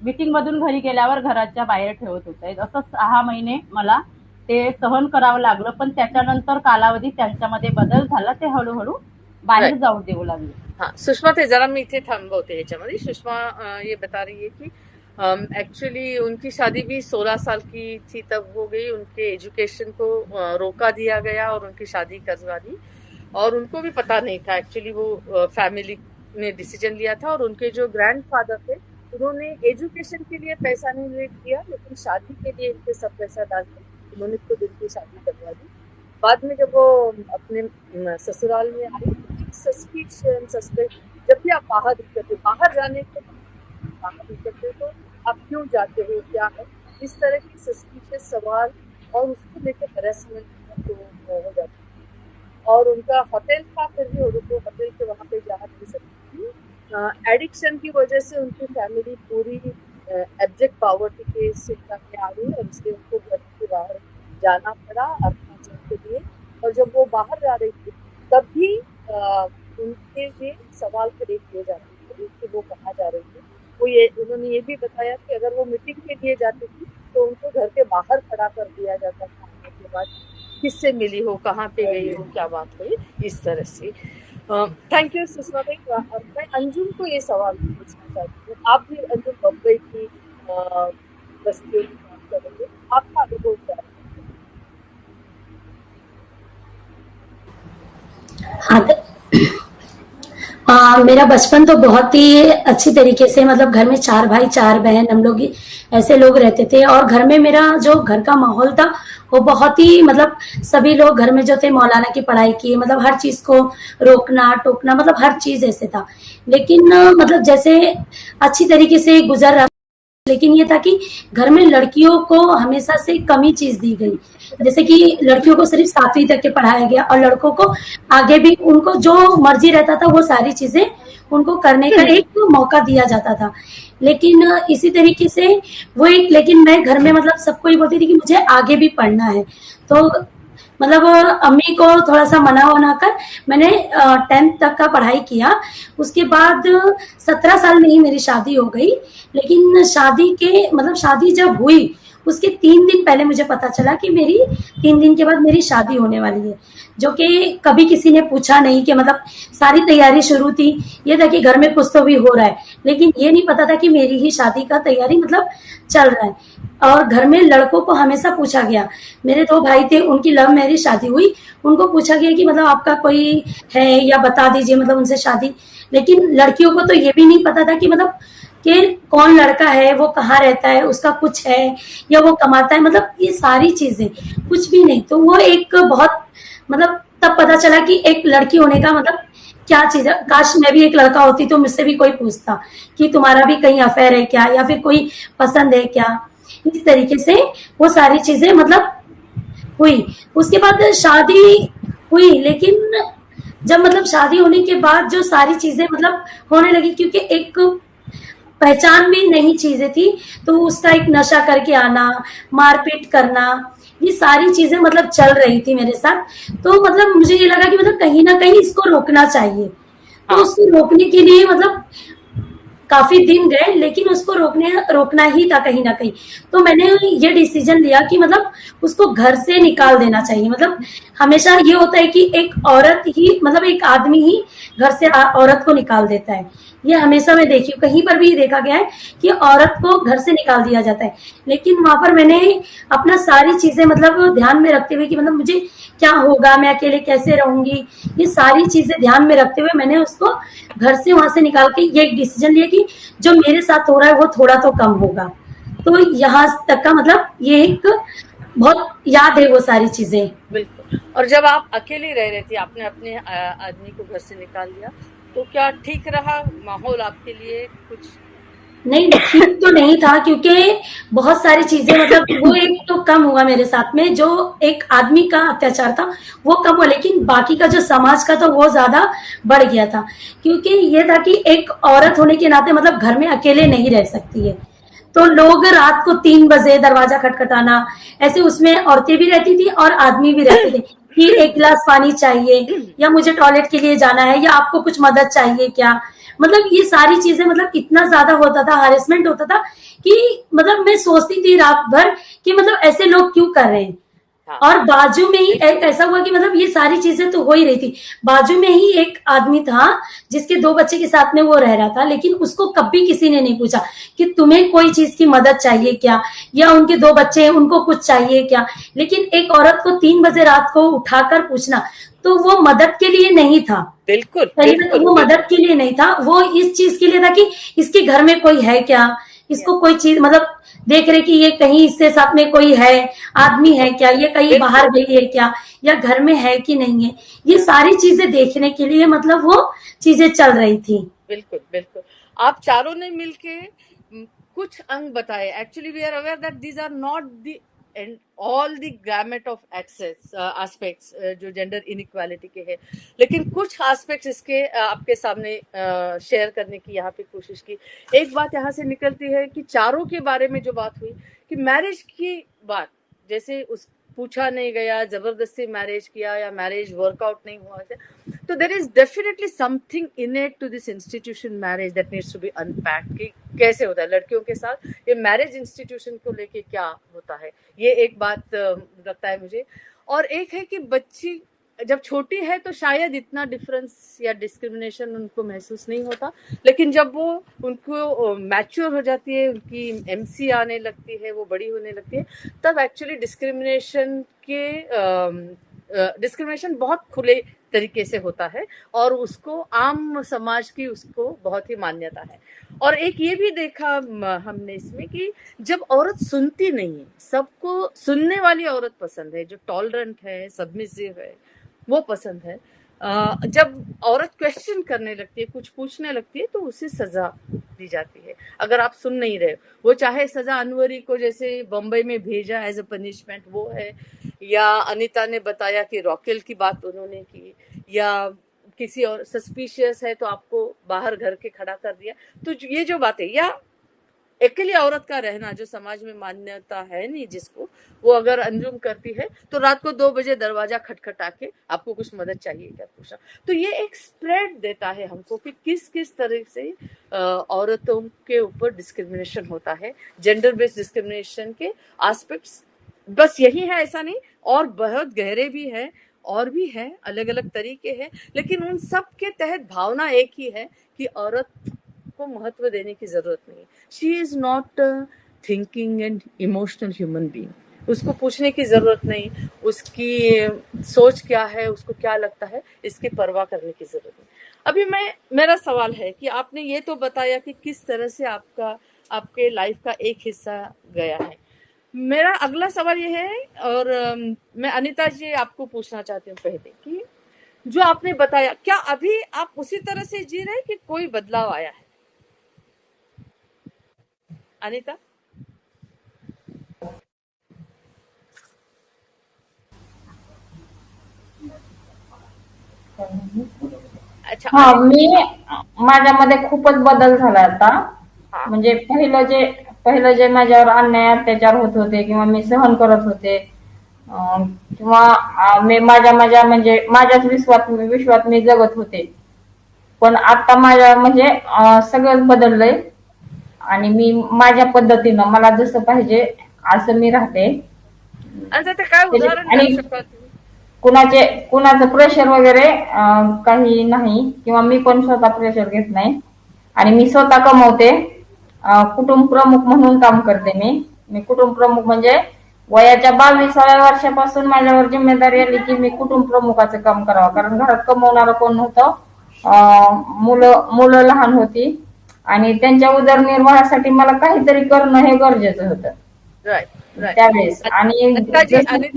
मीटिंग मधून घरी गेल्यावर घराच्या बाहेर ठेवत होते। असं 6 महिने मला ते सहन करावं लागलं, पण त्याच्यानंतर कालावधी त्यांच्यामध्ये बदल झाला, ते हळूहळू बाहेर जाऊ देऊ लागले। हाँ, सुषमा थे जरा मैं इथे थांबवते ह्याच्यामध्ये। सुषमा ये बता रही है कि एक्चुअली उनकी शादी भी 16 साल की थी तब हो गई, उनके एजुकेशन को रोका दिया गया और उनकी शादी करवा दी, और उनको भी पता नहीं था एक्चुअली, वो फैमिली ने डिसीजन लिया था। और उनके जो ग्रैंडफादर थे उन्होंने एजुकेशन के लिए पैसा नहीं दिया, लेकिन शादी के लिए इनके सब पैसा डाल के उन्होंने खुद इनकी शादी करवा दी। बाद में जब वो अपने ससुराल में आए, सस्पिशन सस्पेक्ट, जब भी आप बाहर निकलते, बाहर जाने के बाहर निकलते तो आप क्यों जाते हो, क्या है, इस तरह की सस्पिशियस सवाल और उसको लेकर हरेसमेंट तो हो जाती है। और उनका होटल था, फिर भी उनको होटल के वहाँ पे जा नहीं सकती थी। एडिक्शन की वजह से उनकी फैमिली पूरी एब्जेक्ट पॉवर्टी के शिक्षा में आ गई, और इसलिए उनको घर के बाहर जाना पड़ा अर्थार्जन के लिए। और जब वो बाहर जा रही थी तब भी उनके ये सवाल खड़े किए जाते थे कि वो कहाँ जा रही थी। उन्होंने ये भी बताया कि अगर वो मीटिंग के लिए जाती थी तो उनको घर के बाहर खड़ा कर दिया जाता था, आने के बाद किससे मिली हो, कहाँ पे गई हो, क्या बात हुई, इस तरह से। थैंक यू सुषमा भाई। मैं अंजुम को ये सवाल पूछना चाहती हूँ, आप भी अंजुम बम्बई की बस्ती आपका अनुभव क्या है? हाँ मेरा बचपन तो बहुत ही अच्छी तरीके से, मतलब घर में 4 भाई 4 बहन, हम लोग ऐसे लोग रहते थे। और घर में मेरा जो घर का माहौल था वो बहुत ही, मतलब सभी लोग घर में जो थे मौलाना की पढ़ाई की, मतलब हर चीज को रोकना टोकना, मतलब हर चीज ऐसे था। लेकिन मतलब जैसे अच्छी तरीके से गुजर रहा, लेकिन ये था कि घर में लड़कियों को हमेशा से कमी चीज दी गई। जैसे कि लड़कियों को सिर्फ 7वीं तक के पढ़ाया गया और लड़कों को आगे भी उनको जो मर्जी रहता था वो सारी चीजें उनको करने का एक मौका दिया जाता था। लेकिन इसी तरीके से वो एक, लेकिन मैं घर में मतलब सबको ये बोलती थी कि मुझे आगे भी पढ़ना है। तो मतलब अम्मी को थोड़ा सा मना वना कर मैंने 10th तक का पढ़ाई किया। उसके बाद 17 साल में ही मेरी शादी हो गई। लेकिन शादी के, मतलब शादी जब हुई उसके 3 दिन पहले मुझे पता चला कि मेरी 3 दिन के बाद मेरी शादी होने वाली है, जो कि कभी किसी ने पूछा नहीं। कि मतलब सारी तैयारी शुरू थी, ये था कि घर में कुछ तो भी हो रहा है, लेकिन ये नहीं पता था कि मेरी ही शादी का तैयारी मतलब चल रहा है। और घर में लड़कों को हमेशा पूछा गया, मेरे 2 भाई थे, उनकी लव मैरिज शादी हुई, उनको पूछा गया कि मतलब आपका कोई है या बता दीजिए, मतलब उनसे शादी। लेकिन लड़कियों को तो ये भी नहीं पता था कि मतलब कि कौन लड़का है, वो कहाँ रहता है, उसका कुछ है या वो कमाता है, मतलब ये सारी चीजें कुछ भी नहीं। तो वो एक बहुत, मतलब तब पता चला कि एक लड़की होने का मतलब क्या चीज है। काश मैं भी एक लड़का होती तो मुझसे भी कोई पूछता कि तुम्हारा भी कहीं अफेयर है क्या, या फिर कोई पसंद है क्या। इस तरीके से वो सारी चीजें मतलब हुई। उसके बाद शादी हुई, लेकिन जब मतलब शादी होने के बाद जो सारी चीजें मतलब होने लगी, क्योंकि एक पहचान भी नई चीजें थी, तो उसका एक नशा करके आना, मारपीट करना, ये सारी चीजें मतलब चल रही थी मेरे साथ। तो मतलब मुझे ये लगा कि मतलब कहीं ना कहीं इसको रोकना चाहिए। तो उसको रोकने के लिए मतलब काफी दिन गए, लेकिन उसको रोकना ही था कहीं ना कहीं। तो मैंने ये डिसीजन लिया कि मतलब उसको घर से निकाल देना चाहिए। मतलब हमेशा ये होता है कि एक औरत ही, मतलब एक आदमी ही घर से औरत को निकाल देता है। ये हमेशा मैं देखी हूँ, कहीं पर भी देखा गया है कि औरत को घर से निकाल दिया जाता है। लेकिन वहां पर मैंने अपना सारी चीजें मतलब ध्यान में रखते हुए कि मतलब मुझे क्या होगा, मैं अकेले कैसे रहूंगी, ये सारी चीजें ध्यान में रखते हुए मैंने उसको घर से वहां से निकाल के ये एक डिसीजन लिया कि जो मेरे साथ हो रहा है वो थोड़ा तो कम होगा। तो यहाँ तक का मतलब ये एक बहुत याद है वो सारी चीजें। बिल्कुल। और जब आप अकेली रह रही थी, आपने अपने आदमी को घर से निकाल दिया, तो क्या ठीक रहा माहौल आपके लिए? कुछ नहीं, ठीक तो नहीं था, क्योंकि बहुत सारी चीजें मतलब वो एक तो कम हुआ मेरे साथ में, जो एक आदमी का अत्याचार था वो कम हुआ, लेकिन बाकी का जो समाज का था वो ज्यादा बढ़ गया था। क्योंकि ये था कि एक औरत होने के नाते मतलब घर में अकेले नहीं रह सकती है। तो लोग रात को 3 बजे दरवाजा खटखटाना, ऐसे उसमें औरतें भी रहती थी और आदमी भी रहते थे कि 1 गिलास पानी चाहिए, या मुझे टॉयलेट के लिए जाना है, या आपको कुछ मदद चाहिए क्या। मतलब ये सारी चीजें मतलब इतना ज्यादा होता था, हैरेसमेंट होता था कि मतलब मैं सोचती थी रात भर कि मतलब ऐसे लोग क्यों कर रहे हैं। हाँ, और बाजू में ही एक ऐसा हुआ कि मतलब ये सारी चीजें तो हो ही रही थी, बाजू में ही एक आदमी था जिसके 2 बच्चे के साथ में वो रह रहा था, लेकिन उसको कभी किसी ने नहीं पूछा कि तुम्हें कोई चीज की मदद चाहिए क्या, या उनके 2 बच्चे हैं उनको कुछ चाहिए क्या। लेकिन एक औरत को 3 बजे रात को उठाकर पूछना, तो वो मदद के लिए नहीं था। बिल्कुल कहीं ना बिल्कुल वो मदद के लिए नहीं था, वो इस चीज के लिए था कि इसके घर में कोई है क्या, इसको कोई चीज मतलब देख रहे कि ये कहीं इससे साथ में कोई है, आदमी है क्या, ये कहीं बाहर गई है क्या, या घर में है कि नहीं है। ये सारी चीजें देखने के लिए मतलब वो चीजें चल रही थी। बिल्कुल बिल्कुल। आप चारों ने मिलके कुछ अंग बताए। Actually we are aware that these are not the end all the gamut of access aspects जो जेंडर इनइक्वालिटी के हैं, लेकिन कुछ एस्पेक्ट्स इसके आपके सामने शेयर करने की यहाँ पे कोशिश की। एक बात यहाँ से निकलती है कि चारों के बारे में जो बात हुई कि मैरिज की बात, जैसे उस पूछा नहीं गया, जबरदस्ती मैरिज किया या मैरिज वर्कआउट नहीं हुआ, तो there is definitely something innate to this institution marriage that needs to be unpacked कि कैसे होता है लड़कियों के साथ ये मैरिज इंस्टीट्यूशन को लेके क्या होता है। ये एक बात लगता है मुझे। और एक है कि बच्ची जब छोटी है तो शायद इतना डिफरेंस या डिस्क्रिमिनेशन उनको महसूस नहीं होता, लेकिन जब वो उनको मैच्योर हो जाती है, उनकी एमसी आने लगती है, वो बड़ी होने लगती है, तब एक्चुअली डिस्क्रिमिनेशन बहुत खुले तरीके से होता है और उसको आम समाज की उसको बहुत ही मान्यता है। और एक ये भी देखा हमने इसमें कि जब औरत सुनती नहीं है, सबको सुनने वाली औरत पसंद है, जो टॉलरेंट है, सबमिसिव है, वो पसंद है। जब औरत क्वेश्चन करने लगती है, कुछ पूछने लगती है, तो उसे सजा दी जाती है अगर आप सुन नहीं रहे। वो चाहे सजा अनवरी को जैसे बम्बई में भेजा एज अ पनिशमेंट वो है, या अनीता ने बताया कि रॉकेल की बात उन्होंने की, या किसी और सस्पिशियस है तो आपको बाहर घर के खड़ा कर दिया। तो ये जो बातें, या अकेली औरत का रहना जो समाज में मान्यता है नहीं जिसको, वो अगर अंजुम करती है तो रात को 2 बजे दरवाजा खटखटा के आपको कुछ मदद चाहिए क्या पूछा। तो ये एक स्प्रेड देता है हमको कि किस किस तरह से औरतों के ऊपर डिस्क्रिमिनेशन होता है। जेंडर बेस्ड डिस्क्रिमिनेशन के एस्पेक्ट्स बस यही है ऐसा नहीं, और बहुत गहरे भी है, और भी है, अलग अलग तरीके हैं, लेकिन उन सब के तहत भावना एक ही है कि औरत को महत्व देने की जरूरत नहीं। She is not thinking and emotional human being. उसको पूछने की जरूरत नहीं, उसकी सोच क्या है, उसको क्या लगता है, इसकी परवाह करने की जरूरत नहीं। अभी मेरा सवाल है कि आपने ये तो बताया कि किस तरह से आपके लाइफ का एक हिस्सा गया है। मेरा अगला सवाल ये है, और मैं अनीता जी आपको पूछना चाहती हूँ पहले कि जो आपने बताया, क्या अभी आप उसी तरह से जी रहे हैं कि कोई बदलाव आया है? अनीता? अच्छा, हा, माझ्यामध्ये खूपच बदल झाला आता. म्हणजे पहिलं जे माझ्यावर अन्याय अत्याचार होत होते किंवा मी सहन करत होते, किंवा मी माझ्याच विश्वात मी जगत होते. पण आता माझ्या म्हणजे सगळंच बदललंय आणि मी माझ्या पद्धतीनं मला जसं पाहिजे असं मी राहते. आणि ते काय उदाहरण देऊ शकता तुम्ही? कुणाचं प्रेशर वगैरे काही नाही, किंवा मी पण स्वतः प्रेशर घेत नाही, आणि मी स्वतः कमवते. कुटुंब प्रमुख म्हणून काम करते मी कुटुंब प्रमुख म्हणजे वयाच्या 22व्या वर्षापासून माझ्यावर जिम्मेदारी आली की मी कुटुंब प्रमुखाचं काम करावं, कारण घरात कमवणारं कोण नव्हतं. मुलं लहान होती आणि त्यांच्या उदरनिर्वाहासाठी मला काहीतरी करणं हे गरजेचं होतं. राइट त्यावेळेस. आणि अनीता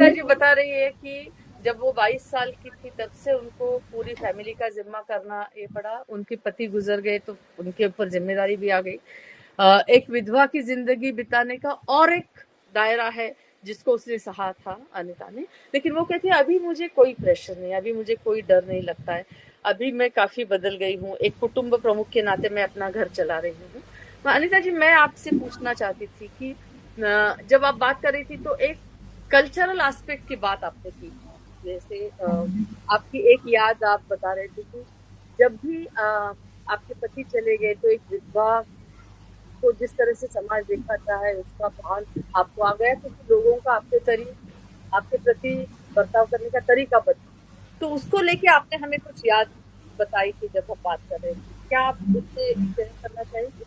जी बता रही है कि जब वो 22 साल की थी तब से उनको पूरी फैमिली का जिम्मा करना ये पड़ा। उनके पति गुजर गए तो उनके ऊपर जिम्मेदारी भी आ गई। एक विधवा की जिंदगी बिताने का और एक दायरा है जिसको उसने सहा था अनीता ने, लेकिन वो कहती है अभी मुझे कोई प्रेशर नहीं, अभी मुझे कोई डर नहीं लगता है, अभी मैं काफी बदल गई हूँ, एक कुटुंब प्रमुख के नाते मैं अपना घर चला रही हूँ। अनीता जी, मैं आपसे पूछना चाहती थी कि जब आप बात कर रही थी तो एक कल्चरल एस्पेक्ट की बात आपने की, जैसे आपकी एक याद आप बता रहे थे कि जब भी आपके पति चले गए तो एक विधवा को जिस तरह से समाज दिखाता है उसका भान आपको आ गया, तो लोगों का आपके प्रति बर्ताव करने का तरीका बदला, तो उसको लेके आपने हमें कुछ याद बताई थी जब हम बात कर रहे थे। क्या आप उससे शेयर करना चाहेंगे?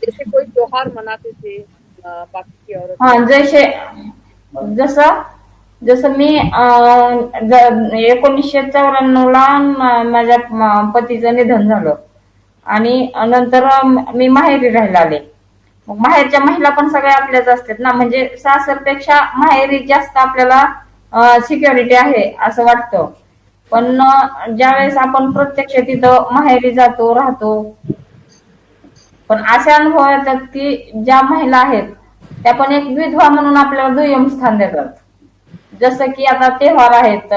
जैसे कोई त्योहार मनाते थे बाकी की औरत, जसं मी 1994ला माझ्या पतीचं निधन झालं आणि नंतर मी माहेरी राहायला आले. मग माहेरच्या महिला पण सगळ्या आपल्याच असतात ना, म्हणजे सासरपेक्षा माहेरी जास्त आपल्याला सिक्युरिटी आहे असं वाटतं. पण ज्यावेळेस आपण प्रत्यक्ष तिथं माहेरी जातो राहतो, पण असे अनुभव येतात की ज्या महिला आहेत त्या पण एक विधवा म्हणून आपल्याला दुय्यम स्थान देतात. जसं की आता त्योहार आहेत,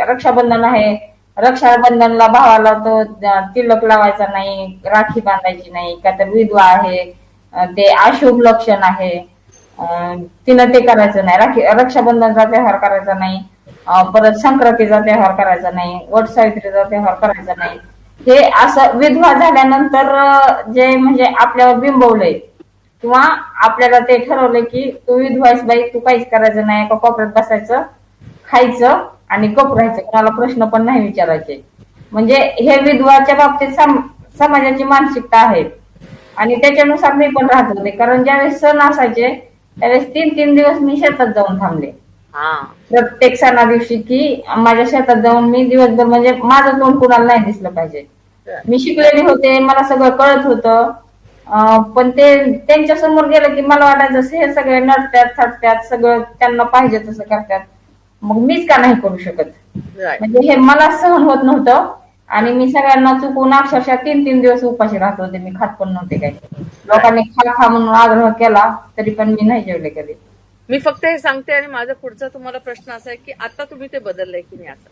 रक्षाबंधन आहे, रक्षाबंधनला भावाला तो तिलक लावायचा नाही, राखी बांधायची नाही, का तर विधवा आहे ते अशुभ लक्षण आहे, तिनं ते करायचं नाही, रक्षाबंधनचा त्योहार करायचा नाही, परत संक्रांतीचा त्योहार करायचा नाही, वटसावित्रीचा त्योहार करायचा नाही. हे असं विधवा झाल्यानंतर जे म्हणजे आपल्यावर बिंबवलंय किंवा आपल्याला ते ठरवलं की तू विधवाईस बाई, तू काहीच करायचं नाही, एका कोपऱ्यात बसायचं, खायचं आणि गप राहायचं, कोणाला प्रश्न पण नाही विचारायचे. म्हणजे हे विधवाच्या बाबतीत समाजाची मानसिकता आहे. आणि त्याच्यानुसार मी पण राहत होते, कारण ज्यावेळेस सण असायचे त्यावेळेस 3-3 दिवस मी शेतात जाऊन थांबले. हा प्रत्येक सणा दिवशी की माझ्या शेतात जाऊन मी दिवसभर, म्हणजे माझं तोंड कुणाला नाही दिसलं पाहिजे. मी शिकलेली होते, मला सगळं कळत होतं, पण ते त्यांच्या समोर गेलं की मला वाटायचं हे सगळे नटत्यात थटत्यात, सगळं त्यांना पाहिजे तसं करतात, मग मीच का नाही करू शकत. राईट. म्हणजे हे मला सहन होत नव्हतं आणि मी सगळ्यांना चुकून अक्षरशः 3-3 दिवस उपाशी राहत होते. मी खात पण नव्हते काही. लोकांनी खा म्हणून आग्रह केला तरी पण मी नाही जेवले कधी. मी फक्त हे सांगते आणि माझा पुढचा तुम्हाला प्रश्न असा है कि आता तुम्ही ते बदललंय की नहीं आता.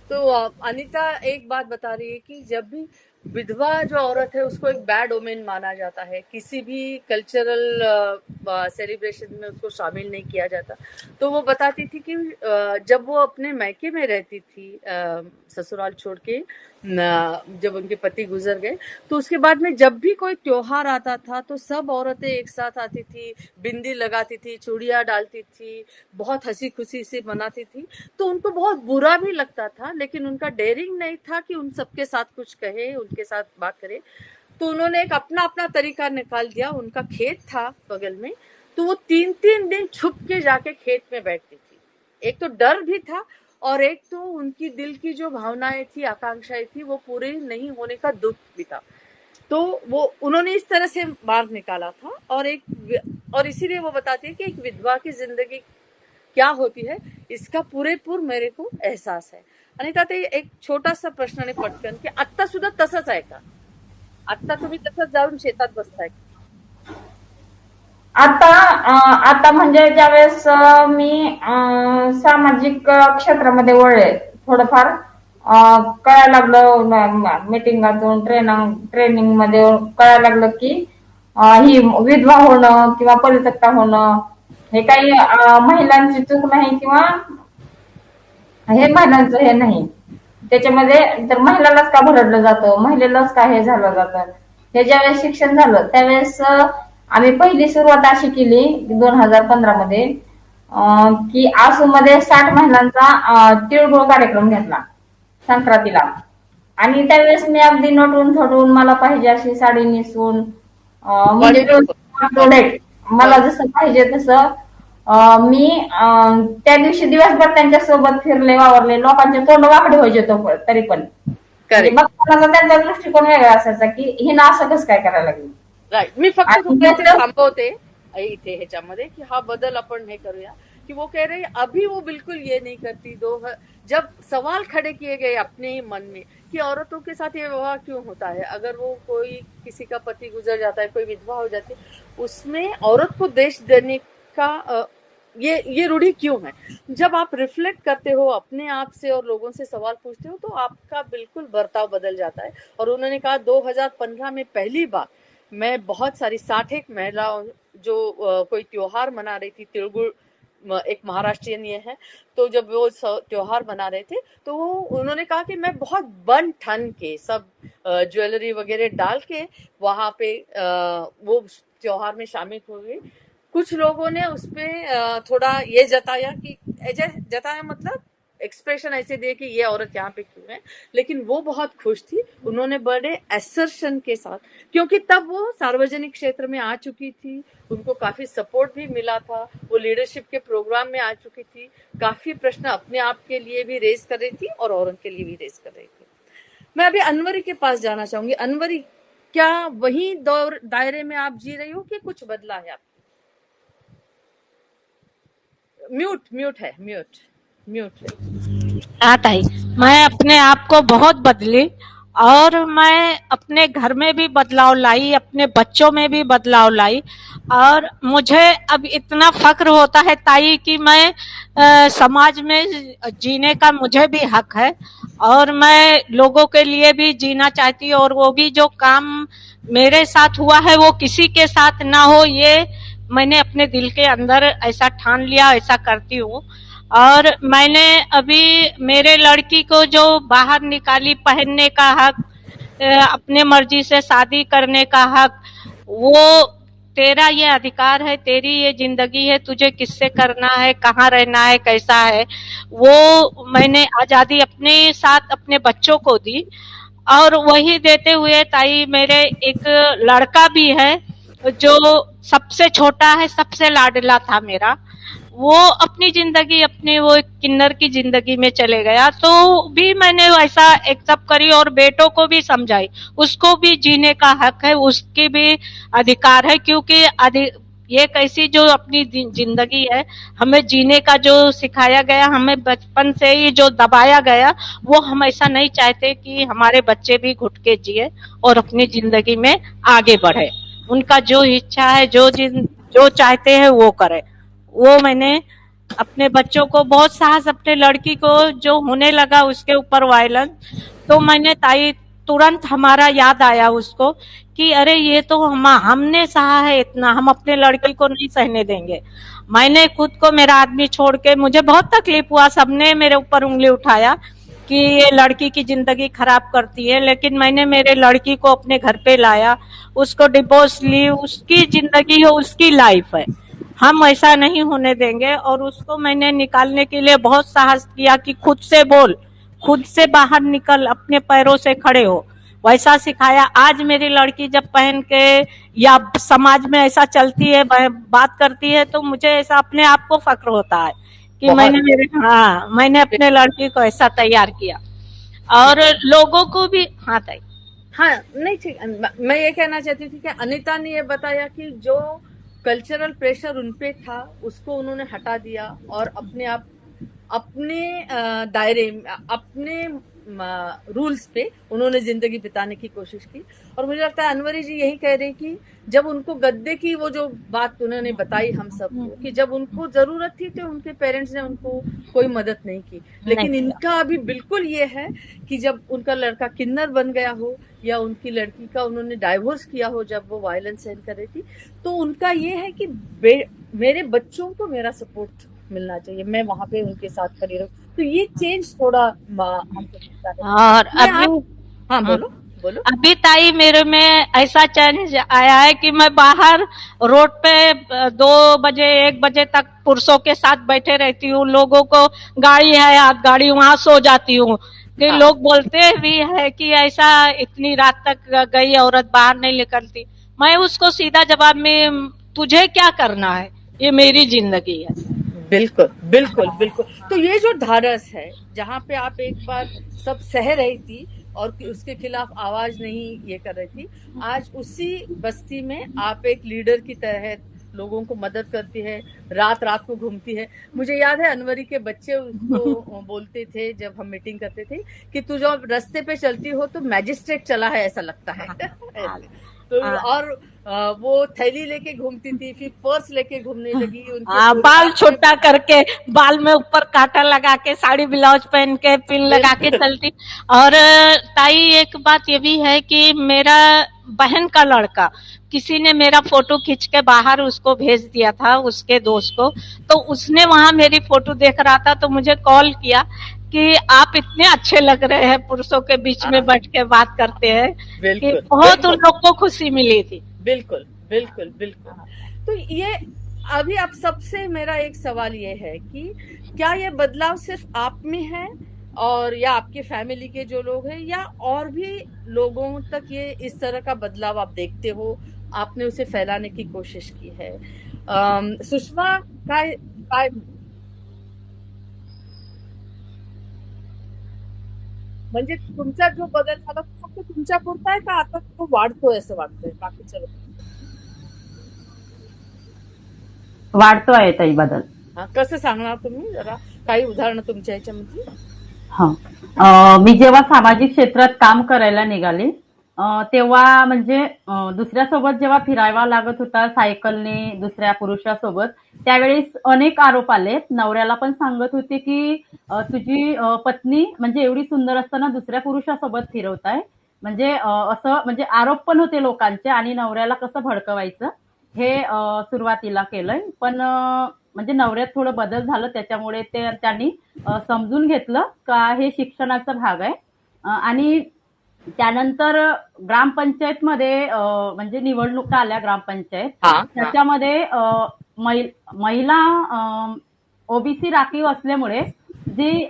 तो अनीता एक बात बता रही है कि जब भी विधवा जो औरत है उसको एक बैड ओमेन माना जाता है, किसी भी कल्चरल सेलिब्रेशन में उसको शामिल नहीं किया जाता. तो वो बताती थी कि जब वो अपने मैके में रहती थी, ससुराल छोड़ के, जब उनके पति गुजर गए, तो उसके बाद में जब भी कोई त्योहार आता था तो सब औरतें एक साथ आती थी, बिंदी लगाती थी, चूड़ियां डालती थी, बहुत हंसी खुशी से मनाती थी. तो उनको बहुत बुरा भी लगता था, लेकिन उनका डेयरिंग नहीं था कि उन सबके साथ कुछ कहे, उनके साथ बात करे. तो उन्होंने एक अपना अपना तरीका निकाल दिया. उनका खेत था बगल में, तो वो 3-3 दिन छुप के जाके खेत में बैठती थी. एक तो डर भी था और एक तो उनकी दिल की जो भावनाएं थी, आकांक्षाएं थी, वो पूरी नहीं होने का दुख भी था. तो वो उन्होंने इस तरह से मार्ग निकाला था. और इसीलिए वो बताती है कि एक विधवा की जिंदगी क्या होती है इसका पुरेपूर मेरे को एहसास है. अनिता ताई, एक छोटासा प्रश्न आणि पटकन, की आत्ता सुद्धा तसंच आहे का? आत्ता तुम्ही तसंच जाऊन शेतात बसताय? आता म्हणजे ज्यावेळेस मी सामाजिक क्षेत्रामध्ये वळले, थोडंफार कळायला लागलं, मिटिंगातून ट्रेनिंग मध्ये कळायला लागलं की ही विधवा होणं किंवा परित्यक्ता होणं हे काही महिलांची चूक नाही किंवा हे महिलांचं हे नाही. त्याच्यामध्ये तर महिलालाच का भरडलं जातं, महिलेलाच का हे झालं जातं. हे ज्यावेळेस शिक्षण झालं त्यावेळेस आम्ही पहिली सुरुवात अशी केली 2015 मध्ये की आसू मध्ये 60 महिलांचा तिळगुळ कार्यक्रम घेतला संक्रांतीला. आणि त्यावेळेस मी अगदी नटून थटून मला पाहिजे अशी साडी नेसून, म्हणजे मला जसं पाहिजे तसं मी त्या दिवशी दिवसभर त्यांच्या सोबत फिरले, वावरले. लोकांचे तोंड वाकडे व्हायचे तरी पण त्यांचा दृष्टिकोन वेगळा असायचा की हिनं असं कसं काय करायला लागली. राईट. मी फक्त तुम्हाला थांबवते इथे ह्याच्यामध्ये की हा बदल आपण हे करूया कि वो कह रहे अभी वो बिल्कुल ये नहीं करती. जब सवाल खड़े किए गए अपने ही मन में कि औरतों के साथ ये व्यवहार क्यों होता है, अगर वो कोई किसी का पति गुजर जाता है, कोई विधवा हो जाती है, उसमें औरत को देश देने का ये रूढ़ी क्यों है. जब आप रिफ्लेक्ट करते हो अपने आप से और लोगों से सवाल पूछते हो तो आपका बिल्कुल बर्ताव बदल जाता है. और उन्होंने कहा 2015 में पहली बार मैं बहुत सारी 61 महिलाओं जो कोई त्योहार मना रही थी, तिलगुड़ एक महाराष्ट्रियन ये है, तो जब वो त्योहार मना रहे थे तो उन्होंने कहा कि मैं बहुत बन ठन के सब ज्वेलरी वगैरह डाल के वहां पे वो त्योहार में शामिल हो गई. कुछ लोगों ने उसपे थोड़ा ये जताया मतलब एक्सप्रेशन ऐसे दिए कि ये औरत यहाँ पे क्यों है, लेकिन वो बहुत खुश थी. उन्होंने बड़े असर्शन के साथ, क्योंकि तब वो सार्वजनिक क्षेत्र में आ चुकी थी, उनको काफी सपोर्ट भी मिला था, वो लीडरशिप के प्रोग्राम में आ चुकी थी, काफी प्रश्न अपने आप के लिए भी रेज कर रही थी और औरत के लिए भी रेज कर रही थी. मैं अभी अनवरी के पास जाना चाहूंगी. अनवरी, क्या वही दायरे में आप जी रही हो कि कुछ बदला है? आप म्यूट है. हाँ ताई, मैं अपने आप को बहुत बदली और मैं अपने घर में भी बदलाव लाई, अपने बच्चों में भी बदलाव लाई. और मुझे अब इतना फक्र होता है ताई कि मैं समाज में जीने का मुझे भी हक है और मैं लोगों के लिए भी जीना चाहती हूँ. और वो भी जो काम मेरे साथ हुआ है वो किसी के साथ ना हो, ये मैंने अपने दिल के अंदर ऐसा ठान लिया, ऐसा करती हूँ. और मैंने अभी मेरे लड़की को जो बाहर निकाली, पहनने का हक, अपने मर्जी से शादी करने का हक, वो तेरा ये अधिकार है, तेरी ये जिंदगी है, तुझे किससे करना है, कहाँ रहना है, कैसा है, वो मैंने आजादी अपने साथ अपने बच्चों को दी। और वही देते हुए ताई मेरे एक लड़का भी है जो सबसे छोटा है, सबसे लाडला था मेरा। वो अपनी जिंदगी अपनी वो एक किन्नर की जिंदगी में चले गया, तो भी मैंने वैसा एक्सेप्ट करी और बेटों को भी समझाई, उसको भी जीने का हक है, उसकी भी अधिकार है, क्योंकि ये कैसी जो अपनी जिंदगी है, हमें जीने का जो सिखाया गया, हमें बचपन से ही जो दबाया गया, वो हम ऐसा नहीं चाहते कि हमारे बच्चे भी घुट के जिए और अपनी जिंदगी में आगे बढ़े। उनका जो इच्छा है, जो चाहते हैं वो करे। वो मैंने अपने बच्चों को बहुत साहस, अपने लड़की को जो होने लगा उसके ऊपर वायलेंस, तो मैंने ताई तुरंत हमारा याद आया उसको कि अरे ये तो हमने सहा है इतना, हम अपने लड़की को नहीं सहने देंगे। मैंने खुद को, मेरा आदमी छोड़ के, मुझे बहुत तकलीफ हुआ, सबने मेरे ऊपर उंगली उठाया कि ये लड़की की जिंदगी खराब करती है, लेकिन मैंने मेरे लड़की को अपने घर पे लाया, उसको डिवोर्स ली, उसकी जिंदगी है, उसकी लाइफ है, हम ऐसा नहीं होने देंगे। और उसको मैंने निकालने के लिए बहुत साहस किया कि खुद से बोल, खुद से बाहर निकल, अपने पैरों से खड़े हो, वैसा सिखाया। आज मेरी लड़की जब पहन के या समाज में ऐसा चलती है, बात करती है, तो मुझे ऐसा अपने आप को फक्र होता है कि मैंने अपने लड़की को ऐसा तैयार किया। और लोगों को भी ताई हाँ नहीं ठीक, मैं ये कहना चाहती थी कि अनीता ने ये बताया कि जो कल्चरल प्रेशर उनपे था उसको उन्होंने हटा दिया और अपने दायरे, अपने रूल्स पे उन्होंने जिंदगी बिताने की कोशिश की। और मुझे लगता है अनवरी जी यही कह रही कि जब उनको गद्दे की वो जो बात उन्होंने बताई हम सबको कि जब उनको जरूरत थी तो उनके पेरेंट्स ने उनको कोई मदद नहीं की, लेकिन इनका अभी बिल्कुल ये है कि जब उनका लड़का किन्नर बन गया हो या उनकी लड़की का उन्होंने डाइवोर्स किया हो जब वो वायलेंस सहन कर रही थी, तो उनका ये है कि मेरे बच्चों को मेरा सपोर्ट मिलना चाहिए, मैं वहां पे उनके साथ खड़ी रहूं। तो ये चेंज थोड़ा और अभी हाँ बोलो बोलो। अभी ताई मेरे में ऐसा चेंज आया है कि मैं बाहर रोड पे 2 बजे 1 बजे तक पुरुषों के साथ बैठे रहती हूँ, लोगों को गाड़ी है आप गाड़ी, वहां सो जाती हूँ कि लोग बोलते भी है कि ऐसा इतनी रात तक गई औरत बाहर नहीं निकलती। मैं उसको सीधा जवाब में, तुझे क्या करना है, ये मेरी जिंदगी है। बिल्कुल बिल्कुल बिल्कुल। तो ये जो धारस है जहाँ पे आप एक बार सब सह रही थी और उसके खिलाफ आवाज नहीं ये कर रही थी, आज उसी बस्ती में आप एक लीडर की तरह लोगों को मदद करती है, रात रात को घूमती है। मुझे याद है अनवरी के बच्चे उसको बोलते थे जब हम मीटिंग करते थे कि तू जब रास्ते पे चलती हो तो मैजिस्ट्रेट चला है ऐसा लगता है। तो और वो थैली लेके घूमती थी, फिर पर्स लेके घूमने लगी, बाल छोटा करके, बाल में ऊपर कांटा लगा के, साड़ी ब्लाउज पहन के, पिन लगा के चलती। और ताई एक बात ये भी है कि मेरा बहन का लड़का किसी ने मेरा फोटो खींच के बाहर उसको भेज दिया था उसके दोस्त को, तो उसने वहां मेरी फोटो देख रहा था तो मुझे कॉल किया कि आप इतने अच्छे लग रहे हैं, पुरुषों के बीच में बैठ के बात करते हैं, कि बहुत उन लोग को खुशी मिली थी। बिल्कुल बिल्कुल बिल्कुल। तो ये अभी आप सबसे मेरा एक सवाल ये है कि क्या ये बदलाव सिर्फ आप में है और या आपके फैमिली के जो लोग हैं, या और भी लोगों तक ये इस तरह का बदलाव आप देखते हो, आपने उसे फैलाने की कोशिश की है? सुषमा काय म्हणजे तुमचा जो बदल झाला तो फक्त तुमच्या पुरता आहे का आता तो वाढतोय असं वाटतंय बाकीच्या लोकांना? वाढतोय ताई बदल. कसं सांगणार तुम्ही जरा काही उदाहरणं तुमच्या ह्याच्यामधली? मी जेव्हा सामाजिक क्षेत्रात काम करायला निघाले तेव्हा म्हणजे दुसऱ्यासोबत जेव्हा फिरायला लागत होता सायकलने दुसऱ्या पुरुषासोबत, त्यावेळेस अनेक आरोप आले. नवऱ्याला पण सांगत होते की तुझी पत्नी म्हणजे एवढी सुंदर असताना दुसऱ्या पुरुषासोबत फिरवताय, म्हणजे असं म्हणजे आरोप पण होते लोकांचे. आणि नवऱ्याला कसं भडकवायचं हे सुरुवातीला केलंय. पण म्हणजे नवऱ्यात थोडं बदल झालं, त्याच्यामुळे त्यांनी समजून घेतलं का हे शिक्षणाचा भाग आहे. आणि त्यानंतर ग्रामपंचायतमध्ये म्हणजे निवडणुका आल्या ग्रामपंचायत, हाँ हाँ त्याच्यामध्ये महिला ओबीसी राखीव असल्यामुळे जी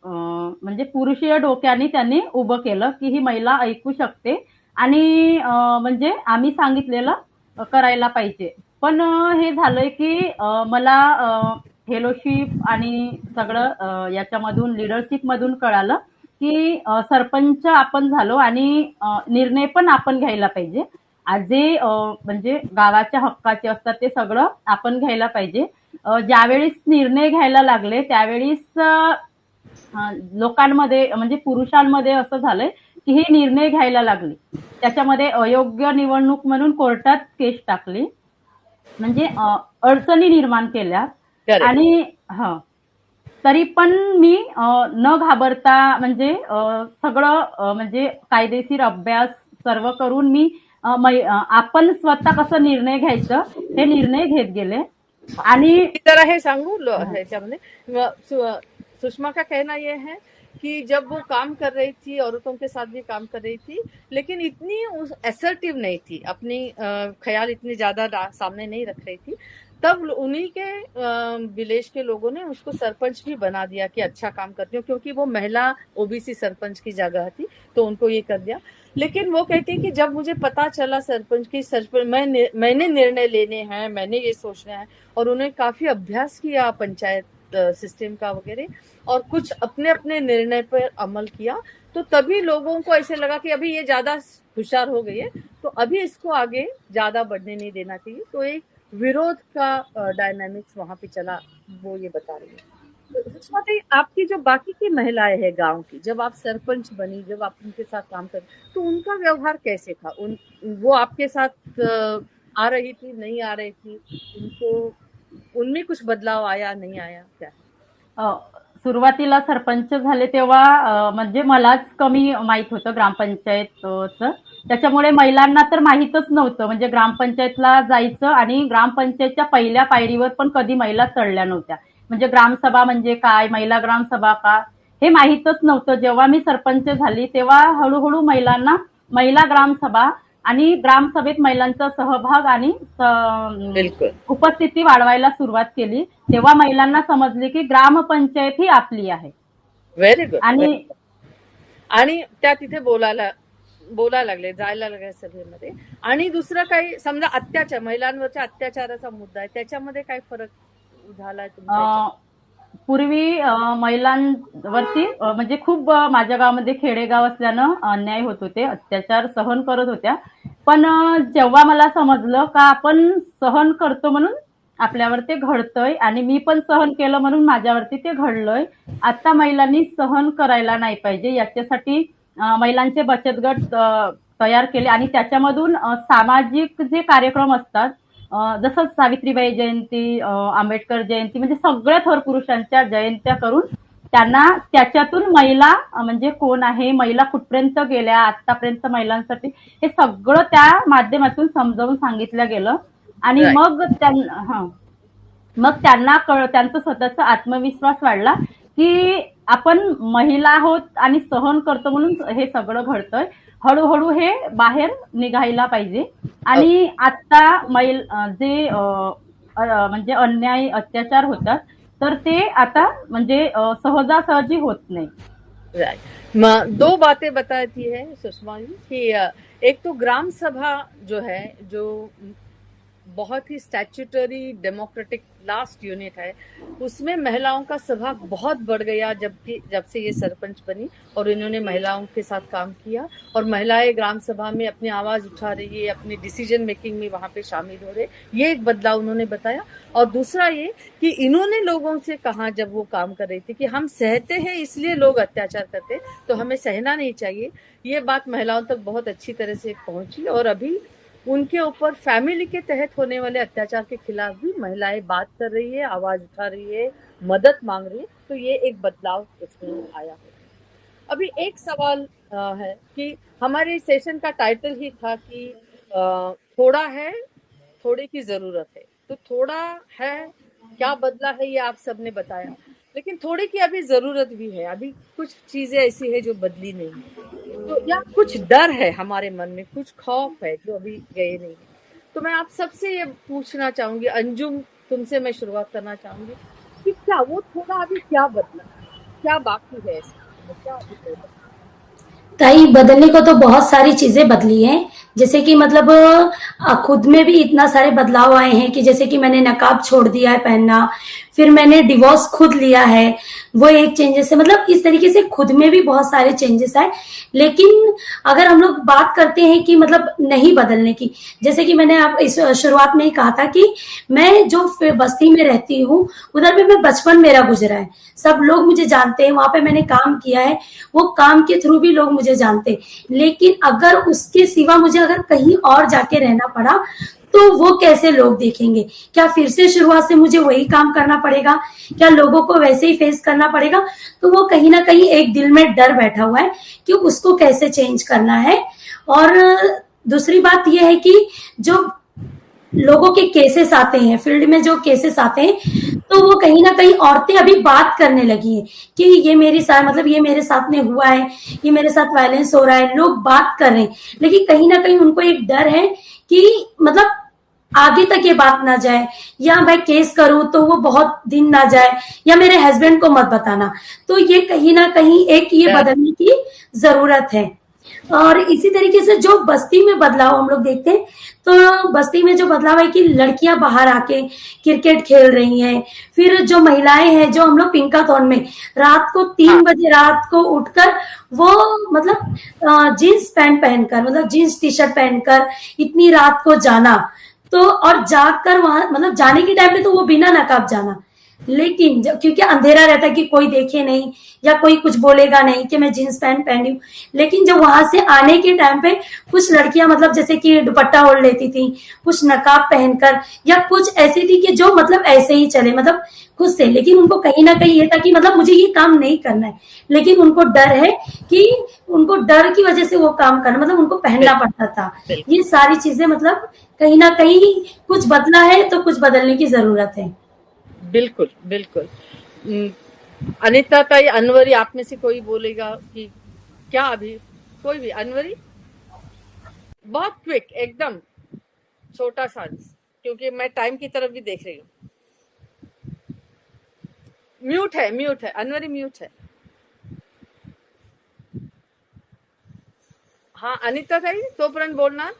म्हणजे पुरुषीय डोक्याने त्यांनी उभं केलं की ही महिला ऐकू शकते आणि म्हणजे आम्ही सांगितलेलं करायला पाहिजे. पण हे झालंय की मला फेलोशिप आणि सगळं याच्यामधून लिडरशिप मधून कळालं की सरपंच आपण झालो आणि निर्णय पण आपण घ्यायला पाहिजे. जे म्हणजे गावाच्या हक्काचे असतात ते सगळं आपण घ्यायला पाहिजे. ज्यावेळेस निर्णय घ्यायला लागले त्यावेळेस लोकांमध्ये म्हणजे पुरुषांमध्ये असं झालंय की हे निर्णय घ्यायला लागले. त्याच्यामध्ये अयोग्य निवडणूक म्हणून कोर्टात केस टाकली, म्हणजे अडचणी निर्माण केल्या. करेक्ट. आणि तरी पण मी न घाबरता म्हणजे सगळं म्हणजे कायदेशीर अभ्यास सर्व करून मी आपण स्वतः कसं निर्णय घ्यायचं हे निर्णय घेत गेले. आणि जरा है सांगू ह्याच्यामध्ये सुषमा का कहना ये है कि जब वो काम कर रही थी, औरतों के साथ भी काम कर रही थी, लेकिन इतनी असर्टिव नहीं थी, अपनी ख्याल इतनी ज्यादा सामने नहीं रख रही थी, तब उन्हीं के विलेज के लोगों ने उसको सरपंच भी बना दिया कि अच्छा काम करती हो, क्योंकि वो महिला ओबीसी सरपंच की जगह थी तो उनको ये कर दिया. लेकिन वो कहती है कि जब मुझे पता चला सरपंच की मैंने निर्णय लेने हैं, मैंने ये सोचना है, और उन्होंने काफी अभ्यास किया पंचायत सिस्टम का वगैरह, और कुछ अपने अपने निर्णय पर अमल किया, तो तभी लोगों को ऐसे लगा कि अभी ये ज्यादा होशियार हो गई है तो अभी इसको आगे ज्यादा बढ़ने नहीं देना चाहिए. तो एक विरोध का डायनामिक्स वहां पे चला, वो ये बता रही है. तो सुषमा जी, आपकी जो बाकी की महिलाएं हैं गांव की, जब आप सरपंच बनी, जब आप उनके साथ काम कर, तो उनका व्यवहार कैसे था? वो आपके साथ आ रही थी, नहीं आ रही थी, उनको उनमें कुछ बदलाव आया, नहीं आया, क्या? सुरुवातीला सरपंच झाले तेव्हा म्हणजे मलाच कमी माहित होतं ग्रामपंचायतचं, त्याच्यामुळे महिलांना तर माहीतच नव्हतं. म्हणजे ग्रामपंचायतला जायचं आणि ग्रामपंचायतच्या पहिल्या पायरीवर पण कधी महिला चढल्या नव्हत्या. म्हणजे ग्रामसभा म्हणजे काय, महिला ग्रामसभा का, हे माहीतच नव्हतं. जेव्हा मी सरपंच झाली तेव्हा हळूहळू महिलांना महिला ग्रामसभा आणि ग्रामसभेत महिलांचा सहभाग आणि बिलकुल. उपस्थिती वाढवायला सुरुवात केली. तेव्हा महिलांना समजले की ग्रामपंचायत ही आपली आहे. Very good. आणि त्या तिथे बोलायला लागले, जायला लागले सभेमध्ये. आणि दुसरं काही समजा अत्याचार, महिलांवरच्या अत्याचाराचा मुद्दा आहे, त्याच्यामध्ये काय फरक झालाय तुमच्या? पूर्वी महिलांवरती म्हणजे खूप माझ्या गावामध्ये खेडेगाव असल्यानं अन्याय होत होते, अत्याचार सहन करत होत्या. पण जेव्हा मला समजलं का आपण सहन करतो म्हणून आपल्यावर ते घडतंय आणि मी पण सहन केलं म्हणून माझ्यावरती ते घडलंय, आता महिलांनी सहन करायला नाही पाहिजे, याच्यासाठी महिलांचे बचत गट तयार केले आणि त्याच्यामधून सामाजिक जे कार्यक्रम असतात, जसं सावित्रीबाई जयंती, आंबेडकर जयंती, म्हणजे सगळ्या थोर पुरुषांच्या जयंत्या करून त्यांना त्याच्यातून महिला म्हणजे कोण आहे, महिला कुठपर्यंत गेल्या, आतापर्यंत महिलांसाठी हे सगळं त्या माध्यमातून समजावून सांगितलं गेलं. आणि मग त्यांना त्यांचा स्वतःचा आत्मविश्वास वाढला की आपण महिला आहोत आणि सहन करतो म्हणून हे सगळं घडतंय. हळूहळू हे बाहेर निघायला पाहिजे. आणि आता जे म्हणजे अन्याय अत्याचार होतात तर ते आता म्हणजे सहजासहजी होत नाही. राइट. दो बातें बताती है सुषमा जी कि एक तो ग्राम सभा जो है, जो बहुत ही स्टैट्यूटरी डेमोक्रेटिक लास्ट यूनिट है, उसमें महिलाओं का सहभाग बहुत बढ़ गया जब से ये सरपंच बनी और इन्होंने महिलाओं के साथ काम किया, और महिलाएं ग्राम सभा में अपनी आवाज उठा रही है, अपनी डिसीजन मेकिंग में वहां पे शामिल हो रहे, ये एक बदलाव उन्होंने बताया. और दूसरा ये कि इन्होंने लोगों से कहा जब वो काम कर रही थी कि हम सहते हैं इसलिए लोग अत्याचार करते, तो हमें सहना नहीं चाहिए. ये बात महिलाओं तक बहुत अच्छी तरह से पहुंची, और अभी उनके ऊपर फैमिली के तहत होने वाले अत्याचार के खिलाफ भी महिलाएं बात कर रही है, आवाज उठा रही है, मदद मांग रही है. तो ये एक बदलाव इसमें आया है. अभी एक सवाल है कि हमारे सेशन का टाइटल ही था कि थोड़ा है, थोड़े की जरूरत है. तो थोड़ा है, क्या बदला है ये आप सबने बताया, लेकिन थोड़े की अभी जरूरत भी है. अभी कुछ चीजें ऐसी है जो बदली नहीं है. तो या कुछ डर है हमारे मन में, कुछ खौफ है जो अभी गए नहीं है। तो मैं आप सबसे ये पूछना चाहूंगी, अंजुम तुमसे मैं शुरुआत करना चाहूंगी कि क्या वो थोड़ा अभी क्या बदला, क्या बाकी है इसमें, क्या अभी बदला? ताई बदलने को तो बहुत सारी चीजें बदली हैं, जैसे कि मतलब खुद में भी इतना सारे बदलाव आए हैं कि जैसे कि मैंने नकाब छोड़ दिया है पहनना, फिर मैंने डिवोर्स खुद लिया है, वो एक चेंजेस है। मतलब इस तरीके से खुद में भी बहुत सारे चेंजेस आए। लेकिन अगर हम लोग बात करते हैं कि मतलब नहीं बदलने की, जैसे कि मैंने आप इस शुरुआत में ही कहा था कि मैं जो बस्ती में रहती हूँ उधर पे मैं बचपन मेरा गुजरा है, सब लोग मुझे जानते हैं, वहां पे मैंने काम किया है, वो काम के थ्रू भी लोग मुझे जानते हैं। लेकिन अगर उसके सिवा मुझे अगर कहीं और जाके रहना पड़ा तो वो कैसे लोग देखेंगे? क्या फिर से शुरुआत से मुझे वही काम करना पड़ेगा? क्या लोगों को वैसे ही फेस करना पड़ेगा? तो वो कहीं ना कहीं एक दिल में डर बैठा हुआ है कि उसको कैसे चेंज करना है। और दूसरी बात यह है कि जो लोगों के केसेस आते हैं, फील्ड में जो केसेस आते हैं, तो वो कहीं ना कहीं औरतें अभी बात करने लगी हैं कि ये मेरे साथ, मतलब ये मेरे साथ में हुआ है, ये मेरे साथ वायलेंस हो रहा है, लोग बात कर रहे हैं। लेकिन कहीं ना कहीं उनको एक डर है कि मतलब आगे तक ये बात ना जाए, या मैं केस करूं तो वो बहुत दिन ना जाए, या मेरे हस्बैंड को मत बताना। तो ये कहीं ना कहीं एक ये बदलने की जरूरत है। और इसी तरीके से जो बस्ती में बदलाव हम लोग देखते हैं, तो बस्ती में जो बदलाव है कि लड़कियां बाहर आके क्रिकेट खेल रही हैं, फिर जो महिलाएं हैं, जो हम लोग पिंकाथॉन में रात को 3 बजे रात को उठकर वो मतलब जीन्स पैंट पहनकर, मतलब जीन्स टी शर्ट पहनकर इतनी रात को जाना, तो और जाकर वहां मतलब जाने के टाइम पे तो वो बिना नकाब जाना, लेकिन जब क्योंकि अंधेरा रहता है कि कोई देखे नहीं या कोई कुछ बोलेगा नहीं कि मैं जींस पैंट पहनी हूँ। लेकिन जब वहां से आने के टाइम पे कुछ लड़कियां मतलब जैसे कि दुपट्टा ओढ़ लेती थी, कुछ नकाब पहनकर, या कुछ ऐसी थी कि जो मतलब ऐसे ही चले मतलब खुद से, लेकिन उनको कहीं ना कहीं ये था कि मतलब मुझे ये काम नहीं करना है, लेकिन उनको डर है कि उनको डर की वजह से वो काम करना, मतलब उनको पहनना पड़ता था। ये सारी चीजें मतलब कहीं ना कहीं कुछ बदला है, तो कुछ बदलने की जरूरत है। बिल्कुल बिल्कुल। अनिता ताई, अनवरी, आप में से कोई बोलेगा कि क्या अभी? कोई भी? अनवरी, बहुत क्विक, एकदम छोटा सा, क्योंकि मैं टाइम की तरफ भी देख रही हूँ। म्यूट है अनवरी, म्यूट है। हाँ अनिता ताई, तोपर्यंत बोलना।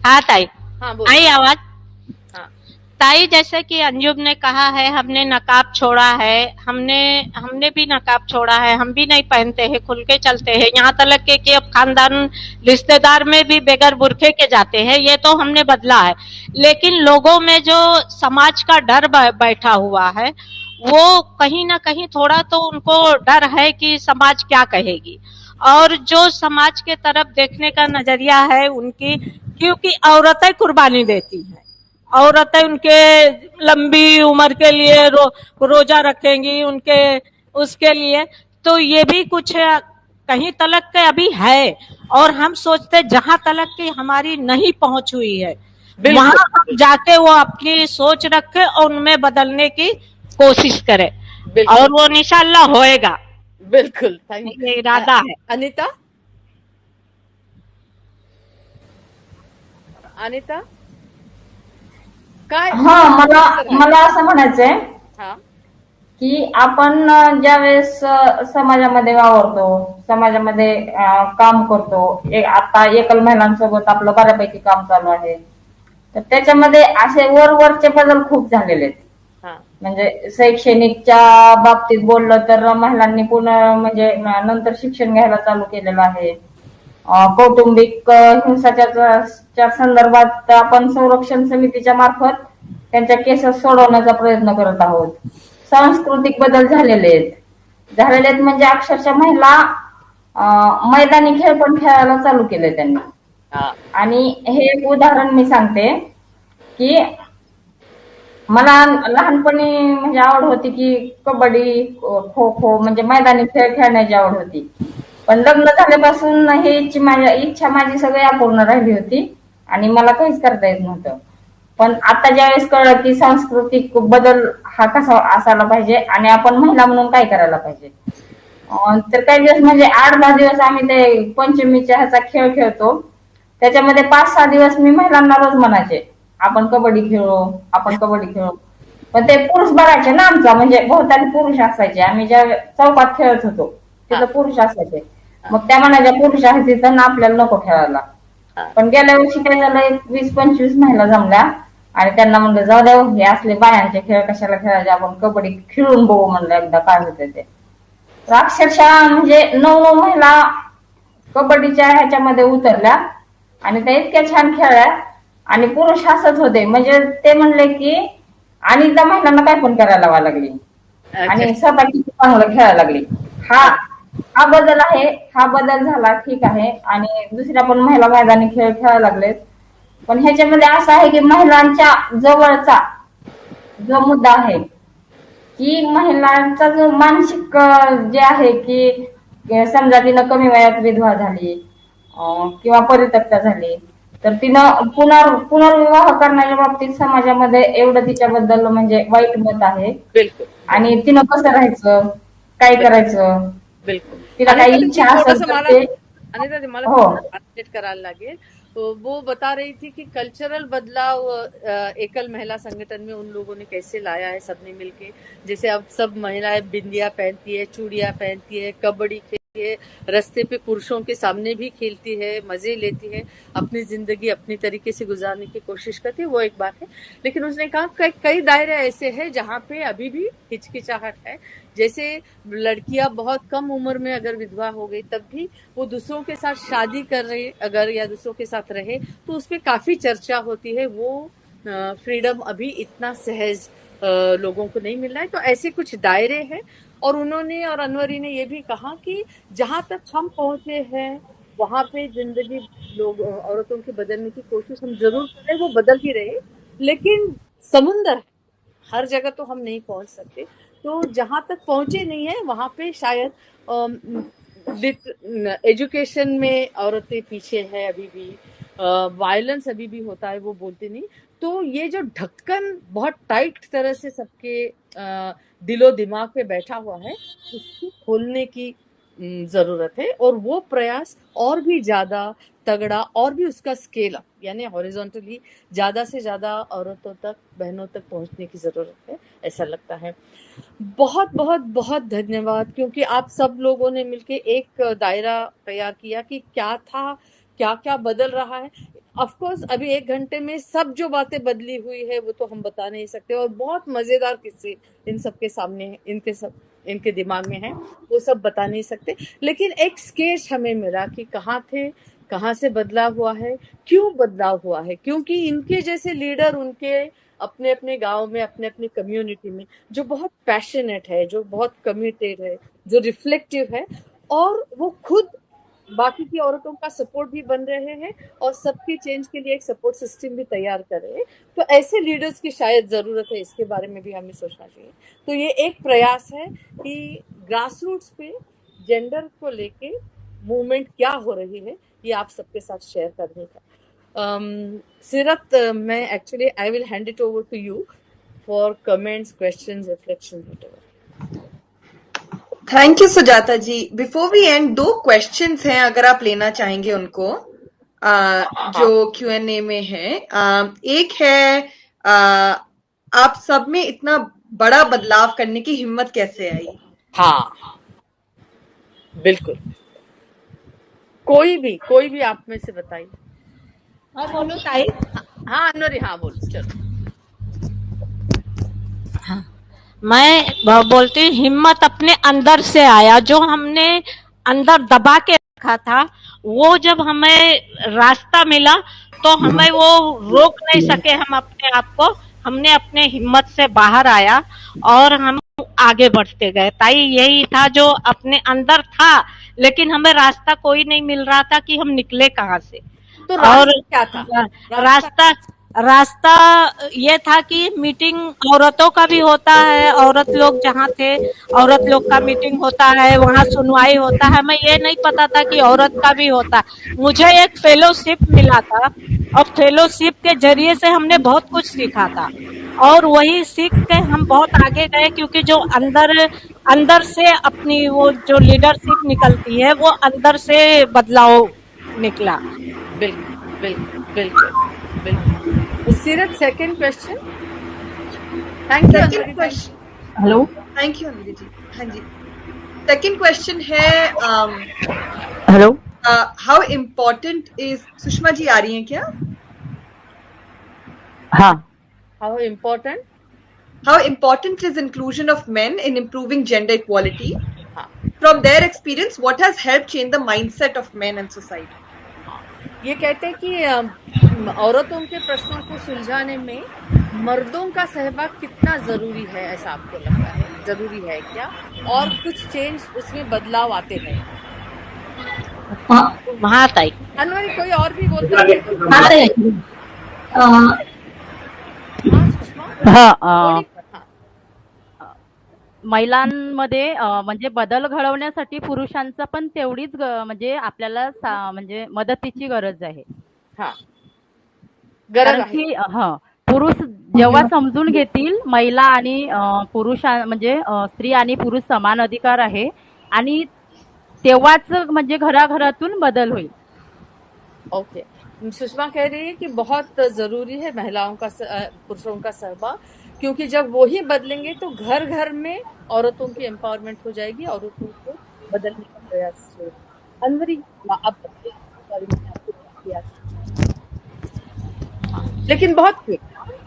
हाँ ताई, हाँ आई आवाज? हाँ ताई, जैसे कि अंजुम ने कहा है हमने नकाब छोड़ा है, हमने भी नकाब छोड़ा है, हम भी नहीं पहनते हैं, खुल के चलते हैं, यहाँ तक के कि अब खानदान रिश्तेदार में भी बगैर बुरखे के जाते हैं, ये तो हमने बदला है। लेकिन लोगों में जो समाज का डर बैठा हुआ है, वो कहीं ना कहीं थोड़ा तो उनको डर है कि समाज क्या कहेगी, और जो समाज के तरफ देखने का नजरिया है उनकी, क्योंकि औरतें कुर्बानी देती हैं, औरतें उनके लंबी उम्र के लिए रोजा रखेंगी उनके, उसके लिए, तो ये भी कुछ कहीं तलक के अभी है। और हम सोचते जहां तलक की हमारी नहीं पहुंच हुई है, वहां हम जाके वो अपनी सोच रखे और उनमें बदलने की कोशिश करे, और वो इंशाल्लाह होएगा। बिल्कुल, ये इरादा है। अनिता, अनिता काय? हा, मला असं म्हणायचंय हा की आपण ज्यावेळेस समाजामध्ये वावरतो, समाजामध्ये काम करतो, आता एकल महिलांसोबत आपलं बऱ्यापैकी काम चालू आहे, तर त्याच्यामध्ये असे वरवरचे बदल खूप झालेले आहेत. म्हणजे शैक्षणिकच्या बाबतीत बोललं तर महिलांनी पुन्हा म्हणजे नंतर शिक्षण घ्यायला चालू केलेलं आहे. कौटुंबिक हिंसाचाराच्या संदर्भात आपण संरक्षण समितीच्या मार्फत त्यांच्या केसेस सोडवण्याचा प्रयत्न करत आहोत. सांस्कृतिक बदल झालेले आहेत म्हणजे अक्षरशः महिला मैदानी खेळ पण खेळायला चालू केले त्यांनी. आणि हे एक उदाहरण मी सांगते की मला लहानपणी म्हणजे आवड होती की कबड्डी, खो खो म्हणजे मैदानी खेळ खेळण्याची आवड होती. पण लग्न झाल्यापासून ही इच्छा माझी सगळी अपूर्ण राहिली होती आणि मला काहीच करता येत नव्हतं. पण आता ज्यावेळेस कळलं की सांस्कृतिक बदल हा कसा असायला पाहिजे आणि आपण महिला म्हणून काय करायला पाहिजे, तर काही दिवस म्हणजे 8-10 दिवस आम्ही ते पंचमीच्या ह्याचा खेळ खेळतो. त्याच्यामध्ये 5-6 दिवस मी महिलांना रोज म्हणायचे आपण कबड्डी खेळू, आपण कबड्डी खेळू. पण ते पुरुष बघायचे ना आमचा, म्हणजे बहुतांश पुरुष असायचे. आम्ही ज्या चौकात खेळत होतो तिथं पुरुष असायचे. मग त्या म्हणायच्या पुरुष आहे तिथं ना आपल्याला नको खेळायला. पण गेल्या वर्षी काय झालं, 20-25 महिला जमल्या आणि त्यांना म्हणलं जाऊ द्या हे असले बायांचे खेळ कशाला खेळायचे, आपण कबड्डी खेळून बघू म्हणलं एकदा काय होते ते. तर अक्षरशः म्हणजे 9 महिला कबड्डीच्या ह्याच्यामध्ये उतरल्या आणि त्या इतक्या छान खेळल्या आणि पुरुष हसत होते. म्हणजे ते म्हणले की आणि त्या महिलांना काय पण करायला लावा लागली आणि स्वतः किती चांगलं खेळायला लागली. हा हा बदल आहे, हा बदल झाला ठीक आहे. आणि दुसऱ्या पण महिला मैदानी खेळ खेळायला लागलेत. पण ह्याच्यामध्ये असं आहे की महिलांच्या जवळचा जो मुद्दा आहे की महिलांचा जो मानसिक जे आहे की समजा तिनं कमी वयात विधवा झाली किंवा परित्यक्ता झाली तर तिनं पुनर्विवाह करण्याच्या बाबतीत समाजामध्ये एवढं तिच्याबद्दल म्हणजे वाईट मत आहे. बिल्कुल. आणि तिनं कसं राहायचं, काय करायचं, बिल्कुल. तिला काही अनिता इच्छा जी, असेल थोडंसं तर मला ते अनिता जी, मला हो. थोडं ट्रांसलेट करायला लागेल. तो वो बता रही थी कि कल्चरल बदलाव एकल महिला संगठन में उन लोगों ने कैसे लाया है सबने मिलके. जैसे अब सब महिलाएं बिंदिया पहनती है, चूड़ियां पहनती है, कबड्डी खेलती है, रास्ते पे पुरुषों के सामने भी खेलती है, मजे लेती है, अपनी जिंदगी अपनी तरीके से गुजारने की कोशिश करती है. वो एक बात है. लेकिन उसने कहा कई दायरे ऐसे हैं जहाँ पे अभी भी हिचकिचाहट है. जैसे लड़कियां बहुत कम उम्र में अगर विधवा हो गई तब भी वो दूसरों के साथ शादी कर रहे अगर या दूसरों के साथ रहे तो उस पर काफी चर्चा होती है. वो फ्रीडम अभी इतना सहज लोगों को नहीं मिल रहा है. तो ऐसे कुछ दायरे हैं. और उन्होंने और अनवरी ने ये भी कहा कि जहां तक हम पहुंचे हैं वहां पे जिंदगी लोग औरतों की बदलने की कोशिश हम जरूर करें, वो बदल ही रहे. लेकिन समुंदर है, हर जगह तो हम नहीं पहुंच सकते. तो जहां तक पहुंचे नहीं है वहां पे शायद एजुकेशन में औरतें पीछे है अभी भी. वायलेंस अभी भी होता है, वो बोलते नहीं. तो ये जो ढक्कन बहुत टाइट तरह से सबके दिलो दिमाग पे बैठा हुआ है उसको खोलने की जरूरत है. और वो प्रयास और भी ज्यादा तगड़ा और भी उसका स्केल अप यानी हॉरिजॉन्टली ज्यादा से ज्यादा औरतों तक, बहनों तक पहुंचने की जरूरत है, ऐसा लगता है. बहुत बहुत बहुत धन्यवाद, क्योंकि आप सब लोगों ने मिलके एक दायरा तैयार किया कि क्या था, क्या क्या बदल रहा है. ऑफ कोर्स अभी 1 घंटे में सब जो बातें बदली हुई है वो तो हम बता नहीं सकते. और बहुत मजेदार किस्से इन सबके सामने हैं, इनके दिमाग में है, वो सब बता नहीं सकते. लेकिन एक स्केच हमें मिला कि कहाँ थे, कहाँ से बदलाव हुआ है, क्यों बदलाव हुआ है. क्योंकि इनके जैसे लीडर उनके अपने अपने गांव में, अपने अपने कम्युनिटी में जो बहुत पैशनेट है, जो बहुत कमिटेड है, जो रिफ्लेक्टिव है, और वो खुद बाकी की औरतों का सपोर्ट भी बन रहे हैं और सबके चेंज के लिए एक सपोर्ट सिस्टम भी तैयार कर रहे हैं. तो ऐसे लीडर्स की शायद जरूरत है, इसके बारे में भी हमें सोचना चाहिए. तो ये एक प्रयास है कि ग्रास रूट्स पे जेंडर को लेके मूवमेंट क्या हो रही है ये आप सबके साथ शेयर करने का. सीरत, मैं actually I will hand it over to you for comments, questions, reflections, whatever. Thank you Sujata ji. Before we end 2 questions हैं, अगर आप लेना चाहेंगे उनको, जो Q&A में है. एक है आप सब में इतना बड़ा बदलाव करने की हिम्मत कैसे आई? हाँ, बिल्कुल. कोई भी आप में से बताइए. मैं बोलूं ताई? हाँ अनवरी, हाँ बोलो, चलो. मैं बोलती हूँ हिम्मत अपने अंदर से आया, जो हमने अंदर दबा के रखा था वो जब हमें रास्ता मिला तो हमें वो रोक नहीं सके. हम अपने आप को, हमने अपने हिम्मत से बाहर आया और हम आगे बढ़ते गए. ताई यही था जो अपने अंदर था, लेकिन हमें रास्ता कोई नहीं मिल रहा था कि हम निकले कहाँ से. तो रास्ता क्या था? रास्ता ये था कि मीटिंग औरतों का भी होता है, औरत लोग जहाँ थे औरत लोग का मीटिंग होता है, वहाँ सुनवाई होता है. मैं ये नहीं पता था कि औरत का भी होता है. मुझे एक फेलोशिप मिला था और फेलोशिप के जरिए से हमने बहुत कुछ सीखा था और वही सीख के हम बहुत आगे गए, क्योंकि जो अंदर से अपनी वो जो लीडरशिप निकलती है वो अंदर से बदलाव निकला। बिल्कुल बिल्कुल बिल्कुल बिल्कुल। Seerat, second question. Thank you second Anuri, question, hello thank you Anuri ji. हाँ जी, सेकंड क्वेश्चन है hello how important is, Sushma ji आ रही हैं क्या? हाँ how important. How important is inclusion of men in improving gender equality? हाँ, From their experience, what has helped change the mindset of men and society? ये कहते हैं कि औरतों के प्रश्नों को सुलझाने में मर्दों का सहभाग कितना जरूरी है, ऐसा आपको लगता है? जरूरी है क्या? और कुछ चेंज उसमें बदलाव आते हैं? हाँ ताई। अनवरी, कोई और भी बोलता है? हाँ ताई। हाँ सुषमा, हा थोडी हाँ महिलांमध्ये म्हणजे बदल घडवण्यासाठी पुरुषांचा पण तेवढीच म्हणजे आपल्याला म्हणजे मदतीची गरज आहे. हाँ गरज कारण आहे. की पुरुष जेव्हा समजून घेतील महिला आणि पुरुष म्हणजे स्त्री आणि पुरुष समान अधिकार आहे आणि तेव्हाच म्हणजे घराघरातून बदल होईल. ओके, सुषमा कह रही है कि बहुत जरूरी है महिलाओं का पुरुषों का सहभाग, क्योंकि जब वो ही बदलेंगे तो घर घर में औरतों की एम्पावरमेंट हो जाएगी, औरतों को बदलने का प्रयास होगा। अनवरी आप बताइए। सॉरी मैंने आपको interrupt किया, लेकिन बहुत क्विक,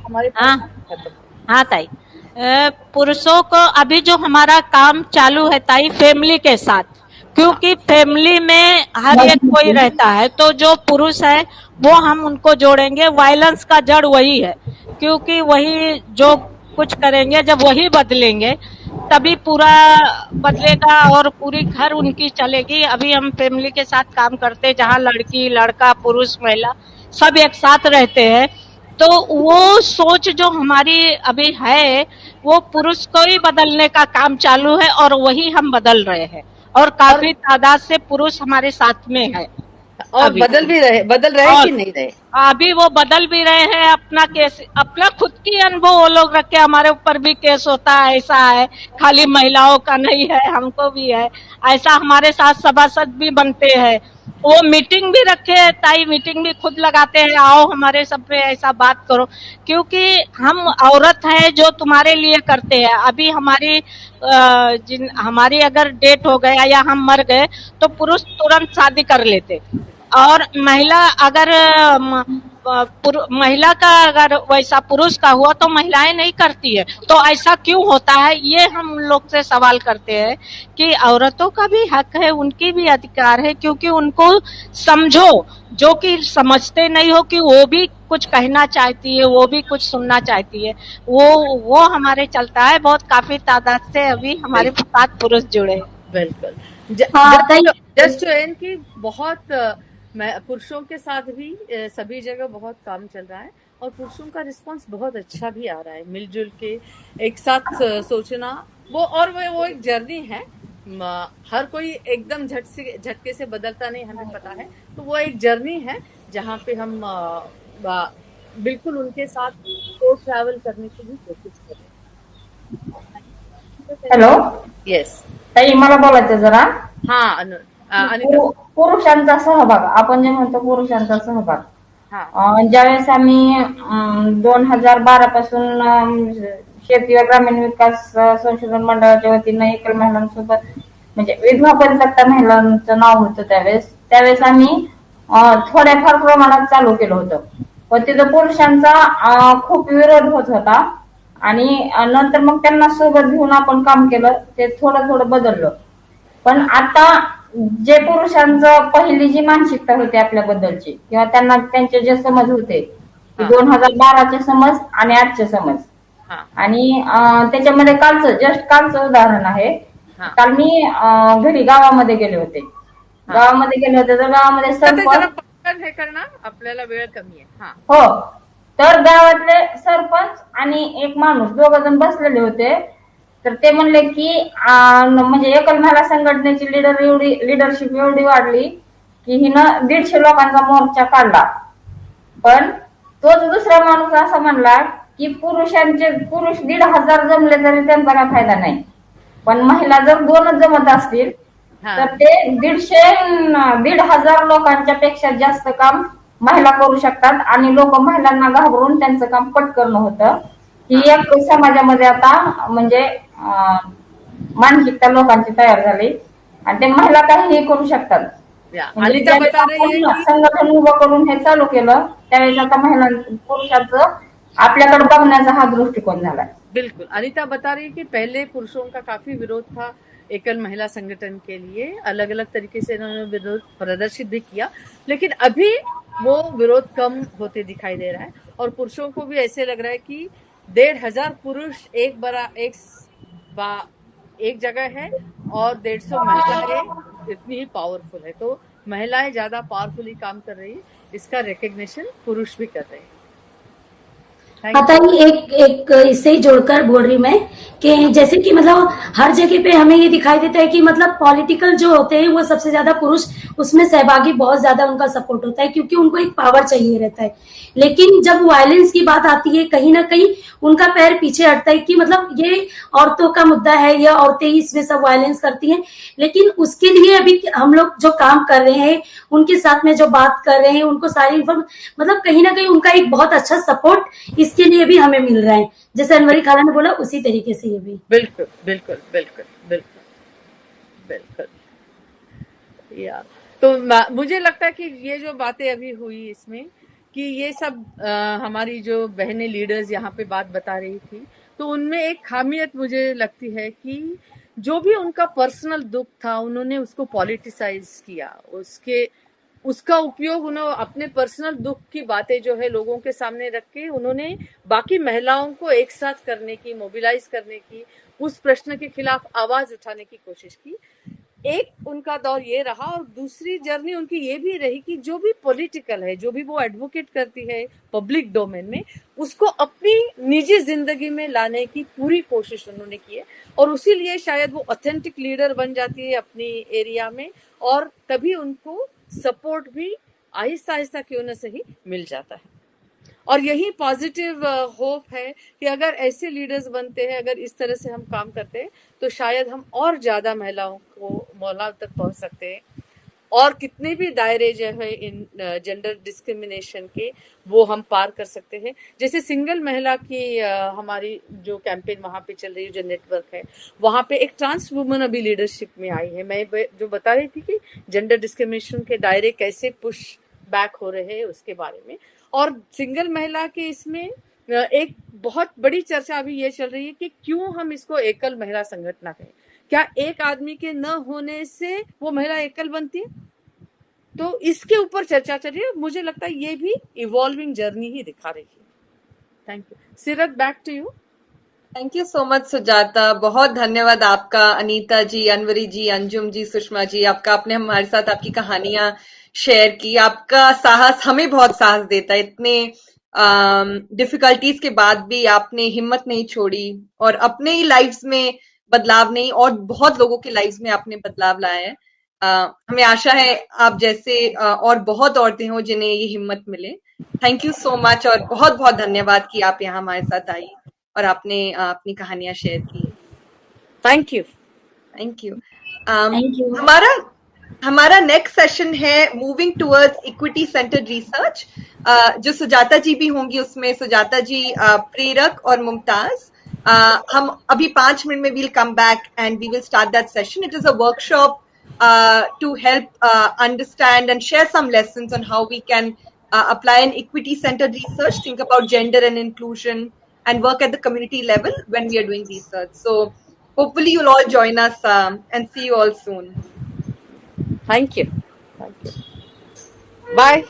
हमारे हाँ पास खत्म। हाँ ताई। पुरुषों को अभी जो हमारा काम चालू है ताई फैमिली के साथ, क्योंकि फैमिली में हर एक कोई रहता है, तो जो पुरुष है वो हम उनको जोड़ेंगे। वायलेंस का जड़ वही है, क्योंकि वही जो कुछ करेंगे, जब वही बदलेंगे तभी पूरा बदलेगा और पूरी घर उनकी चलेगी। अभी हम फैमिली के साथ काम करते हैं, जहाँ लड़की लड़का पुरुष महिला सब एक साथ रहते हैं, तो वो सोच जो हमारी अभी है वो पुरुष को ही बदलने का काम चालू है और वही हम बदल रहे हैं और काफी तादाद से पुरुष हमारे साथ में है। और अभी बदल रहे और कि नहीं रहे? अभी वो बदल भी रहे हैं। अपना केस, अपना खुद की अनुभव वो लोग रख के हमारे ऊपर भी केस होता है, ऐसा है, खाली महिलाओं का नहीं है, हमको भी है ऐसा। हमारे साथ सभासद भी बनते हैं, वो मीटिंग भी रखे है ताई, मीटिंग भी खुद लगाते हैं, आओ हमारे सब पे ऐसा बात करो, क्योंकि हम औरत है जो तुम्हारे लिए करते हैं। अभी हमारी हमारी अगर डेट हो गया या हम मर गए तो पुरुष तुरंत शादी कर लेते, और महिला अगर महिला का अगर वैसा पुरुष का हुआ तो महिलाएं नहीं करती है। तो ऐसा क्यों होता है, ये हम लोग से सवाल करते हैं कि औरतों का भी हक है, उनकी भी अधिकार है, क्योंकि उनको समझो, जो कि समझते नहीं हो कि वो भी कुछ कहना चाहती है, वो भी कुछ सुनना चाहती है, वो हमारे चलता है। बहुत काफी तादाद से अभी हमारे साथ पुरुष जुड़े हैं। बिल्कुल। जस्ट टू एंड की बहुत पुरुषों के साथ भी सभी जगह बहुत काम चल रहा है और पुरुषों का रिस्पांस बहुत अच्छा भी आ रहा है। मिलजुल के एक साथ सोचना वो एक जर्नी है। हर कोई एकदम झटके से बदलता नहीं, हमें पता है। तो वो एक जर्नी है जहाँ पे हम बिल्कुल उनके साथ को ट्रैवल करने की भी कोशिश करें। हॅलो, येस ताई मला बोलायचं जरा. हाँ अनिता, पुरुषांचा सहभाग, आपण जे म्हणतो पुरुषांचा सहभाग, हाँ ज्यावेळेस आम्ही 2012 पासून शेती व ग्रामीण विकास संशोधन मंडळाच्या वतीनं एकल महिलांसोबत म्हणजे विधवा परित्यक्ता महिलांचं नाव होतं त्यावेळेस आम्ही थोड्याफार प्रमाणात चालू केलं होतं. पण तिथं पुरुषांचा खूप विरोध होत होता आणि नंतर मग त्यांना सोबत घेऊन आपण काम केलं, ते थोडं थोडं बदललं. पण आता जे पुरुषांचं पहिली जी मानसिकता होती आपल्याबद्दलची किंवा त्यांना त्यांचे जे समज होते, 2012चे समज आणि आजचे समज, आणि त्याच्यामध्ये कालचं उदाहरण आहे. काल मी घरी गावामध्ये गेले होते तर गावामध्ये सरपंच हे करणार, आपल्याला वेळ कमी आहे. हो, तर गावातले सरपंच आणि एक माणूस दोघ जण बसलेले होते. तर ते म्हणले की म्हणजे एकल महिला संघटनेची लिडरशिप एवढी वाढली की हिनं 150 लोकांचा मोर्चा काढला. पण तोच दुसरा माणूस असा म्हणला की पुरुष 1,500 जमले तरी त्यांचा काय फायदा नाही. पण महिला जर दोनच जमत असतील हाँ तर ते 1,500 लोकांच्या पेक्षा जास्त काम महिला करू शकतात आणि लोक महिलांना घाबरून त्यांचं काम पट करणं होतं. ही एक समाजामध्ये आता म्हणजे मानसिकता लोकांची तयार झाली आणि ते महिला काहीही करू शकतात. या म्हणजे अनिता ज्यांनी बता रही है कि संघटन उभं करून हे चालू केलं त्यावेळेस आता महिला पुरुषाचं आपल्याकडे बघण्याचा हा दृष्टिकोन झाला. बिल्कुल अनिता बता रही है कि पहले पुरुषों का काफी विरोध था एकल महिला संगठन के लिए, अलग अलग तरीके से इन्होंने विरोध प्रदर्शित भी किया, लेकिन अभी वो विरोध कम होते दिखाई दे रहा है और पुरुषों को भी ऐसे लग रहा है कि 1,500 पुरुष एक जगह है और 150 महिलाएं इतनी ही पावरफुल है, तो महिलाएं ज्यादा पावरफुली काम कर रही है, इसका रिकग्निशन पुरुष भी कर रहे हैं. पता ही एक इससे ही जोड़कर बोल रही मैं कि जैसे कि मतलब हर जगह पे हमें ये दिखाई देता है कि मतलब पॉलिटिकल जो होते हैं वो सबसे ज्यादा पुरुष उसमें सहभागी बहुत ज्यादा उनका सपोर्ट होता है क्योंकि उनको एक पावर चाहिए रहता है. लेकिन जब वायलेंस की बात आती है कहीं ना कहीं उनका पैर पीछे हटता है कि मतलब ये औरतों का मुद्दा है या औरतें ही इसमें सब वायलेंस करती हैं. लेकिन उसके लिए अभी हम लोग जो काम कर रहे हैं उनके साथ में जो बात कर रहे हैं उनको सारी मतलब कहीं ना कहीं उनका एक बहुत अच्छा सपोर्ट इसके लिए भी हमें मिल रहा है. जैसे अनवरी खाला ने बोला उसी तरीके से ये भी. बिल्कुल बिल्कुल बिल्कुल बिल्कुल बिल्कुल या तो मुझे लगता है कि ये जो बातें अभी हुई इसमें कि ये सब हमारी जो बहनें लीडर्स यहाँ पे बात बता रही थी तो उनमें एक खामियत मुझे लगती है कि जो भी उनका पर्सनल दुख था उन्होंने उसको पॉलिटिसाइज किया, उसका उपयोग उन्होंने अपने पर्सनल दुख की बातें जो है लोगों के सामने रख के उन्होंने बाकी महिलाओं को एक साथ करने की, मोबिलाइज करने की, उस प्रश्न के खिलाफ आवाज उठाने की कोशिश की. एक उनका दौर ये रहा और दूसरी जर्नी उनकी ये भी रही कि जो भी पॉलिटिकल है, जो भी वो एडवोकेट करती है पब्लिक डोमेन में, उसको अपनी निजी जिंदगी में लाने की पूरी कोशिश उन्होंने की है और उसी लिए शायद वो ऑथेंटिक लीडर बन जाती है अपनी एरिया में और तभी उनको सपोर्ट भी आहिस्ता आहिस्ता क्यों न सही मिल जाता है. और यही पॉजिटिव होप है कि अगर ऐसे लीडर्स बनते हैं, अगर इस तरह से हम काम करते हैं तो शायद हम और ज्यादा महिलाओं तक पहुंच सकते हैं और कितने भी दायरे जो है इन जेंडर डिस्क्रिमिनेशन के वो हम पार कर सकते हैं. जैसे सिंगल महिला की हमारी जो कैंपेन वहां पे चल रही है, जो नेटवर्क है, वहां पे एक ट्रांस वुमन अभी लीडरशिप में आई है. मैं जो बता रही थी कि जेंडर डिस्क्रिमिनेशन के दायरे कैसे पुश बैक हो रहे हैं उसके बारे में. और सिंगल महिला के इसमें एक बहुत बड़ी चर्चा अभी ये चल रही है कि क्यों हम इसको एकल महिला संगठन कहें. क्या एक आदमी के न होने से वो महिला एकल बनती है? तो इसके ऊपर चर्चा चल रही है. मुझे लगता है ये भी इवॉल्विंग जर्नी ही दिखा रही है. Thank you. Seerat, back to you. Thank you so much Sujata. बहुत धन्यवाद आपका, अनीता जी, अनवरी जी, अंजुम जी, सुषमा जी, आपका आपने हमारे साथ आपकी कहानियां शेयर की. आपका साहस हमें बहुत साहस देता है. इतने डिफिकल्टीज के बाद भी आपने हिम्मत नहीं छोड़ी और अपने ही लाइफ्स में बदलाव नहीं और बहुत लोगों के लाइफ्स में आपने बदलाव लाया है. हमें आशा है आप जैसे और बहुत औरतें हो जिन्हें ये हिम्मत मिले. थैंक यू सो मच और बहुत बहुत धन्यवाद कि आप यहाँ हमारे साथ आई और आपने अपनी कहानियां शेयर की. Thank you. Thank you. Thank you. हमारा नेक्स्ट सेशन है moving towards equity centred research. जो सुजाता जी भी होंगी उसमें. सुजाता जी, प्रेरक और मुमताज. हम अभी 5 मिनट में we'll come back and we will start that session. It is a workshop to help understand and share some lessons on how we can apply an equity centered research, think about gender and inclusion and work at the community level when we are doing research. So hopefully you'll all join us and see you all soon. Thank you. Bye.